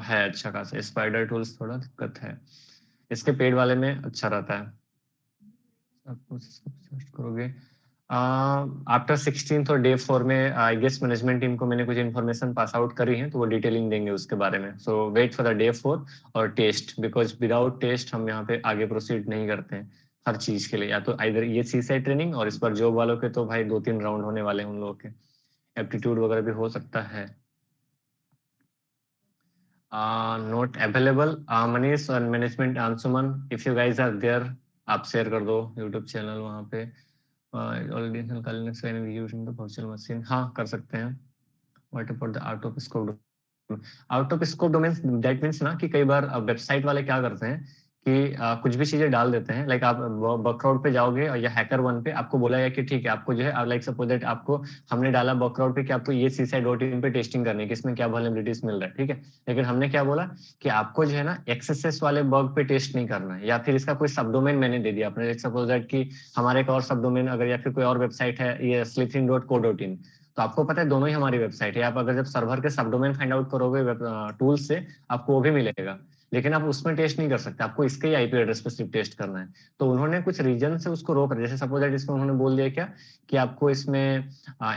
है अच्छा खासा, स्पाइडर टूल्स थोड़ा दिक्कत है, इसके पेड वाले में अच्छा रहता है। आप सर्च करोगे आफ्टर 16 और डे 4 में आई गेस मैनेजमेंट टीम को मैंने कुछ इन्फॉर्मेशन पास आउट करी है, तो वो डिटेलिंग देंगे उसके बारे में। सो वेट फॉर द डे 4 और टेस्ट, बिकॉज विदाउट टेस्ट हम यहाँ पे आगे प्रोसीड नहीं करते हैं हर चीज के लिए। या तो इधर ये सीसाई ट्रेनिंग, और इस पर जॉब वालों के तो भाई 2-3 राउंड होने वाले हैं उन लोगों के, एप्टीट्यूड वगैरह भी हो सकता है। Not available. Manish and management, Ansuman, if you guys are there, आप शेयर कर दो यूट्यूब चैनल वहाँ पे। ऑलरेडी वर्चुअल मशीन, हाँ कर सकते हैं। What about the out of scope, out of scope domain, that means ना कि कई बार वेबसाइट वाले क्या करते हैं कि कुछ भी चीजें डाल देते हैं। लाइक आप बकराउड पे जाओगे या हैकर वन पे, आपको बोला है कि ठीक है आपको जो है, लाइक सपोज दैट आपको हमने डाला बकराउड पे कि आपको ये CSI.in पे टेस्टिंग करनी है कि इसमें क्या वल्नरेबिलिटीज मिल रहा है, ठीक है। लेकिन हमने क्या बोला कि आपको जो है ना XSS वाले बग पे टेस्ट नहीं करना है, या फिर इसका कोई सब डोमेन मैंने दे दिया अपने, लाइक सपोज दैट कि हमारे एक और सब डोमेन अगर, या फिर कोई और वेबसाइट है ये slithrin.co.in, तो आपको पता है दोनों ही हमारी वेबसाइट है। आप अगर जब सर्वर के सब डोमेन फाइंड आउट करोगे टूल से, आपको वो भी मिलेगा। लेकिन आप उसमें टेस्ट नहीं कर सकते, आपको इसके ही IP एड्रेस पे सिर्फ टेस्ट करना है। तो उन्होंने कुछ रीजन से उसको रोक, जैसे सपोज दैट इसमें उन्होंने बोल दिया क्या कि आपको इसमें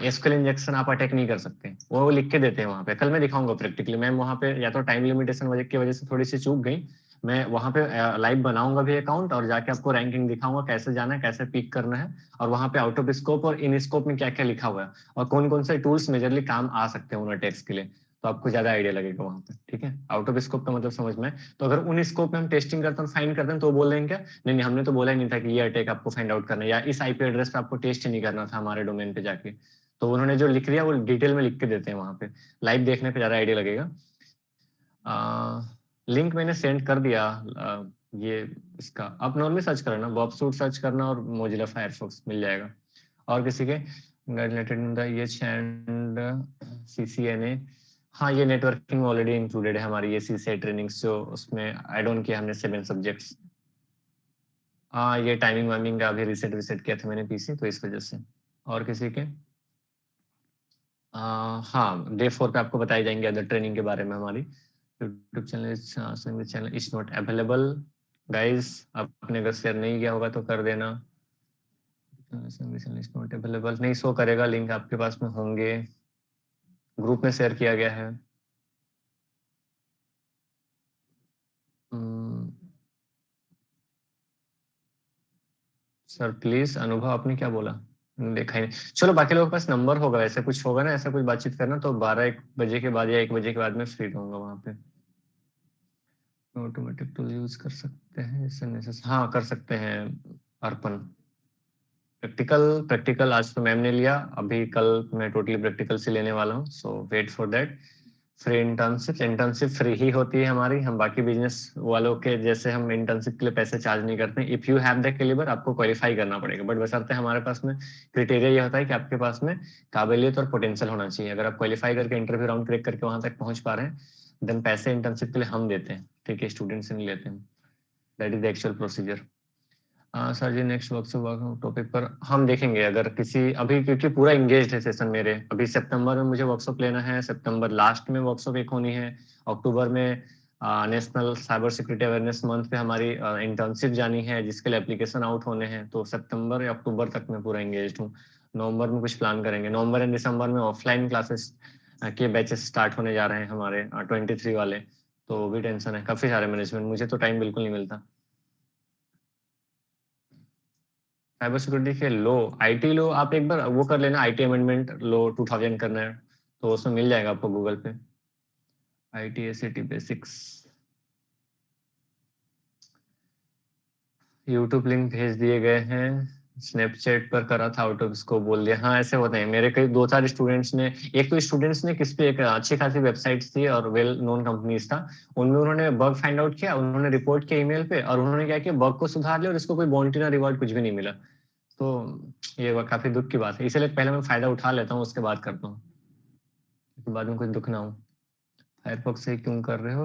SQL इंजेक्शन आप अटैक नहीं कर सकते, वो लिख के देते हैं वहां पे। कल मैं दिखाऊंगा प्रैक्टिकली, मैम वहां पे या तो टाइम लिमिटेशन की वजह से थोड़ी सी चूक गई। मैं वहां पे लाइव बनाऊंगा भी अकाउंट, और जाके आपको रैंकिंग दिखाऊंगा कैसे जाना है, कैसे पिक करना है, और वहां पे आउट ऑफ स्कोप और इन स्कोप में क्या क्या लिखा हुआ है, और कौन कौन से टूल्स मेजरली काम आ सकते हैं उन अटैक्स के लिए। तो आपको ज्यादा आइडिया लगेगा वहां पे, ठीक है। आउट ऑफ स्कोप का मतलब समझ में। तो अगर उन स्कोप में हम टेस्टिंग करते हैं, फाइंड करते हैं, तो वो बोल देंगे क्या, नहीं नहीं हमने तो बोला ही नहीं था कि ये अटैक आपको फाइंड आउट करना है, या इस IP एड्रेस पे आपको टेस्ट ही नहीं करना था हमारे डोमेन पे जाके। तो उन्होंने जो लिख दिया वो डिटेल में लिख के देते हैं वहां पे, लाइव देखने पे ज्यादा आइडिया लगेगा। लिंक मैंने सेंड कर दिया। ये इसका आप नॉर्मली सर्च करना, बॉब सूट सर्च करना और मोजिला फायरफॉक्स मिल जाएगा। और किसी के रिलेटेड ये एंड CCNA, हाँ ये नेटवर्किंग में ऑलरेडी इंक्लूडेड है हमारी ये CCI ट्रेनिंग्स, जो उसमें ऐड ऑन किया हमने 7 सब्जेक्ट्स। हाँ ये टाइमिंग वाइमिंग का अभी रिसेट किया था मैंने PC, तो इस वजह से। और किसी के हाँ डे 4 पे आपको बताई जाएंगे अदर ट्रेनिंग के बारे में हमारी। YouTube channel is not available guys, आपने अगर शेयर नहीं किया होगा तो कर देना। इज नॉट अवेलेबल नहीं शो करेगा, लिंक आपके पास में होंगे, ग्रुप में शेयर किया गया है। सर प्लीज, अनुभव आपने क्या बोला, देखा ही नहीं। चलो बाकी लोगों के पास नंबर होगा, ऐसा कुछ होगा ना, ऐसा कुछ बातचीत करना तो 12-1 बजे के बाद या 1 बजे के बाद में फ्री रहूंगा वहां पे। ऑटोमेटिक टूल यूज कर सकते हैं ऐसे, हाँ कर सकते हैं। अर्पण प्रैक्टिकल, प्रैक्टिकल आज तो मैम ने लिया, अभी कल मैं टोटली प्रैक्टिकल से लेने वाला हूँ, so wait for that. Free internship, internship free ही होती है हमारी, हम बाकी बिजनेस वालों के जैसे हम इंटर्नशिप के लिए पैसे चार्ज नहीं करते। If you have the calibre आपको क्वालिफाई करना पड़ेगा, बट बशर्ते हमारे पास में क्राइटेरिया ये होता है कि आपके पास में काबिलियत और पोटेंशियल होना चाहिए। अगर आप क्वालिफाई करके इंटरव्यू राउंड क्रैक करके वहां तक पहुंच पा रहे हैं, देन पैसे इंटर्नशिप के लिए हम देते हैं, ठीक है, स्टूडेंट से नहीं लेते हैं। That is the actual procedure. Sir ji next workshop topic पर हम देखेंगे, अगर किसी अभी, क्योंकि पूरा इंगेज है सेशन मेरे, अभी सितंबर में मुझे वर्कशॉप लेना है, सितंबर लास्ट में वर्कशॉप एक होनी है, अक्टूबर में national cyber security awareness month पे हमारी इंटर्नशिप जानी है जिसके लिए एप्लीकेशन आउट होने हैं, तो सितंबर या अक्टूबर तक मैं पूरा इंगेज हूँ। नवंबर में कुछ प्लान करेंगे, नवंबर एंड दिसंबर में ऑफलाइन क्लासेस के बैचेस स्टार्ट होने जा रहे हैं हमारे 23 वाले, तो वो भी टेंशन है काफी सारे मैनेजमेंट, मुझे तो टाइम बिल्कुल नहीं मिलता। साइबर सिक्योरिटी के लो, IT लो आप एक बार वो कर लेना, IT अमेंडमेंट लो 2000 करना है, तो उसमें मिल जाएगा आपको गूगल पे, IT ACT basics. YouTube link भेज दिए गए हैं, स्नैपचैट पर करा था आउट ऑफ स्कोप बोल दिया, हाँ ऐसे होते हैं मेरे कई 2-4 स्टूडेंट्स ने, एक तो स्टूडेंट्स ने किस पे, एक अच्छी खासी वेबसाइट्स थी और वेल नोन कंपनीज था, उनमें उन्होंने बग फाइंड आउट किया, उन्होंने रिपोर्ट किया ईमेल पे, और उन्होंने क्या किया बग को सुधार लिया और इसको कोई बाउंड्री ना रिवॉर्ड कुछ भी नहीं मिला। तो ये काफी दुख की बात है, इसलिए पहले मैं फायदा उठा लेता हूँ उसके बाद करता हूँ, बाद में कुछ दुख ना हो। फायरफॉक्स से क्यों कर रहे हो,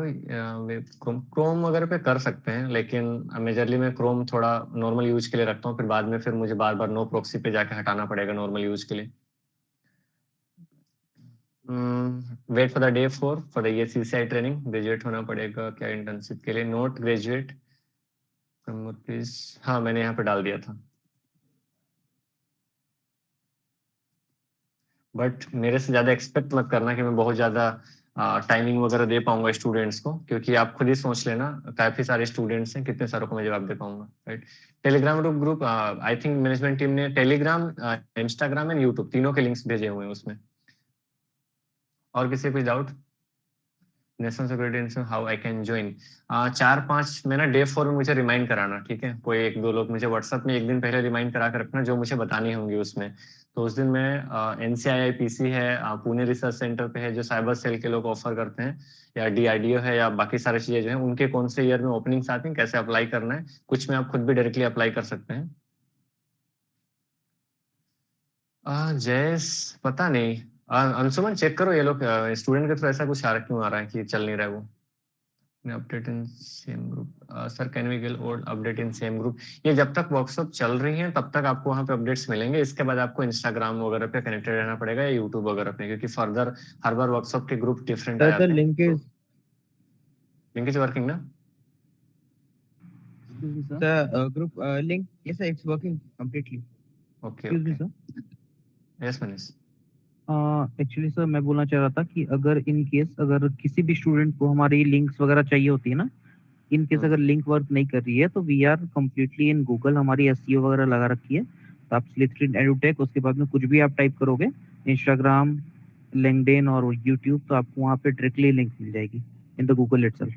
वेब क्रोम, क्रोम वगैरह पे कर सकते हैं, लेकिन मेजरली मैं क्रोम थोड़ा नॉर्मल यूज के लिए रखता हूँ, फिर बाद में फिर मुझे बार बार नो प्रॉक्सी पे जाके हटाना पड़ेगा नॉर्मल यूज के लिए। Wait for the day 4 for the ये CCI ट्रेनिंग, ग्रेजुएट होना पड़ेगा क्या इंटर्नशिप के लिए, नोट ग्रेजुएट प्लीज, हाँ मैंने यहाँ पे डाल दिया था। बट मेरे से ज्यादा एक्सपेक्ट मत करना कि मैं बहुत ज्यादा टाइमिंग वगैरह दे पाऊंगा स्टूडेंट्स को, क्योंकि आप खुद ही सोच लेना काफी सारे स्टूडेंट्स हैं, कितने सारों को मैं जवाब दे पाऊंगा, right. Telegram group I think management team ने टेलीग्राम, इंस्टाग्राम एंड यूट्यूब तीनों के लिंक्स भेजे हुए हैं उसमें। और किसी कुछ doubt? National security institute, how I can join. 4-5 में ना डे 4 में मुझे रिमाइंड कराना, ठीक है। कोई 1-2 लोग मुझे व्हाट्सएप में एक दिन पहले रिमाइंड करा के रखना जो मुझे बतानी होंगी उसमें। तो उस दिन मैं एनसीआईआईपीसी है, पुणे रिसर्च सेंटर पे है जो साइबर सेल के लोग ऑफर करते हैं, या डीआरडीओ है, या बाकी सारी चीजें जो है उनके कौन से ईयर में ओपनिंग्स आती हैं, कैसे अप्लाई करना है, कुछ में आप खुद भी डायरेक्टली अप्लाई कर सकते हैं। जयेश पता नहीं, अंशुमन चेक करो, ये लोग स्टूडेंट के थ्रू ऐसा कुछ क्यों आ रहा है कि चल नहीं रहा है वो। Update in same group, sir can we get और अपडेट इन सेम ग्रुप। ये जब तक वर्कशॉप चल रही है तब तक आपको वहाँ पे अपडेट्स मिलेंगे, इसके बाद आपको इंस्टाग्राम वगैरह पे कनेक्टेड रहना पड़ेगा या यूट्यूब वगैरह पे, क्योंकि फर्दर हर बार वर्कशॉप के ग्रुप डिफरेंट आ The जाते हैं। link is link is working ना? Excuse me, sir. the group link. Yes, sir, it's working completely. Okay Excuse me, okay, sir. Yes Manish. Actually sir मैं बोलना चाह रहा था कि अगर इन केस अगर किसी भी स्टूडेंट को हमारी लिंक्स वगैरह चाहिए होती है ना, इन केस अगर लिंक वर्क नहीं कर रही है तो we are completely in Google, हमारी एसईओ वगैरह लगा रखी है। तो आप लिंक्डइन एडुटेक, उसके बाद में कुछ भी आप टाइप करोगे, इंस्टाग्राम, लिंक्डइन और यूट्यूब, तो आपको वहाँ पे डायरेक्टली लिंक मिल जाएगी in the Google itself.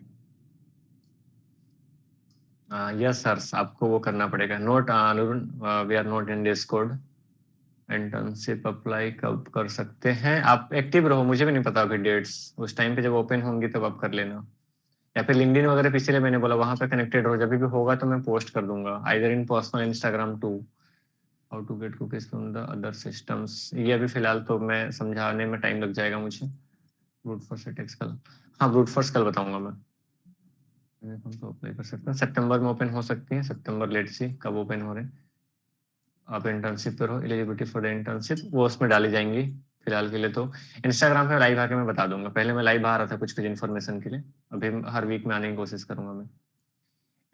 Yes sir, आपको वो करना पड़ेगा। Note we are not in Discord. Internship apply कब कर सकते हैं? आप एक्टिव रहो, मुझे भी नहीं पता अभी डेट्स, उस टाइम पे जब ओपन होंगी तब आप कर लेना। या फिर लिंक्डइन वगैरह पिछले मैंने बोला वहां पे कनेक्टेड रहो, जब भी होगा तो मैं पोस्ट कर दूंगा, either in personal Instagram too. How to get cookies from the other systems, ये अभी फिलहाल तो मैं समझाने में टाइम लग जाएगा मुझे। ब्रूट फोर्स अटैक्स कल, हाँ ब्रूट फोर्स कल बताऊंगा मैं। हम तो अप्लाई कर सकते हैं, सितंबर में ओपन हो सकती है, सितंबर लेट सी कब ओपन हो रहे हैं। आप इंटर्नशिप पर हो, एलिजिबिलिटी फॉर द इंटर्नशिप वो उसमें डाली जाएंगी। फिलहाल के लिए तो इंस्टाग्राम पे लाइव आके मैं बता दूंगा, पहले मैं लाइव आ रहा था कुछ कुछ इन्फॉर्मेशन के लिए, अभी हर वीक में आने की कोशिश करूंगा मैं।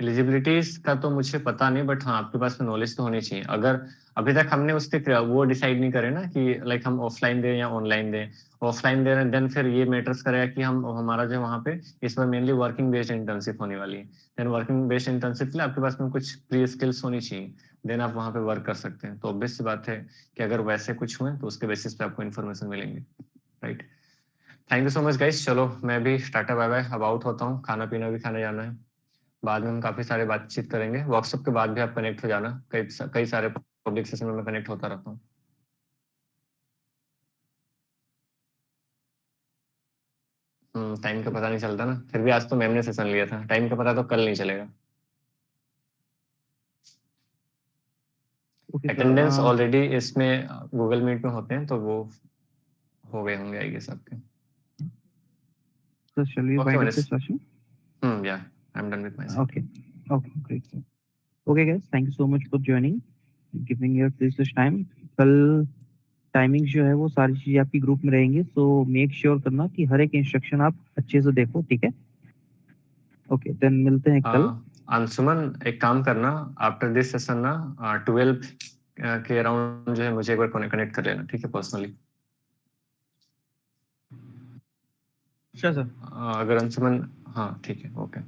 एलिजिबिलिटीज का तो मुझे पता नहीं, बट हाँ आपके पास में नॉलेज तो होनी चाहिए। अगर अभी तक हमने उसके वो डिसाइड नहीं करे ना कि लाइक हम ऑफलाइन दें या ऑनलाइन दें। ऑफलाइन दे रहे हैं देन फिर ये मैटर्स करेगा कि हम हमारा जो वहाँ पे इस बार मेनली वर्किंग बेस्ड इंटर्नशिप होने वाली है। देन वर्किंग बेस्ड इंटर्नशिप के लिए आपके पास में कुछ प्री स्किल्स होनी चाहिए, देन आप वहाँ पे वर्क कर सकते हैं। तो ऑब्वियस सी बात है कि अगर वैसे कुछ हुए तो उसके बेसिस पे आपको इन्फॉर्मेशन मिलेंगे, right. Thank you so much guys, चलो मैं भी टाटा बाय बाय, अब आउट होता हूँ, खाना पीना भी खाने जाना है। बाद में हम काफी सारे बातचीत करेंगे, वर्कशॉप के बाद भी आप कनेक्ट हो जाना, कई सारे पब्लिक सेशन में मैं कनेक्ट होता रहता हूँ। टाइम का पता नहीं चलता ना, फिर भी आज तो मैम ने सेशन लिया था, टाइम का पता तो कल नहीं चलेगा। अटेंडेंस ऑलरेडी इसमें गूगल मीट में होते हैं तो वो हो गए होंगे आई गेस आपके। So shall we Okay, wind up Manish. this session? Yeah, I'm done with myself. Okay. Okay, great. Sir. Okay, guys, thank you so much for joining, giving your precious time. कल timing जो है वो सारी चीजें आपकी group में रहेंगी, so make sure करना कि हर एक इंस्ट्रक्शन आप अच्छे से देखो, ठीक है? ओके, देन मिलते हैं कल। अंशुमन एक काम करना, आफ्टर दिस सेशन ना 12 के अराउंड जो है मुझे एक बार कनेक्ट कर लेना, ठीक है, पर्सनली। Sure, sir. अगर अंशुमन, हाँ ठीक है, ओके।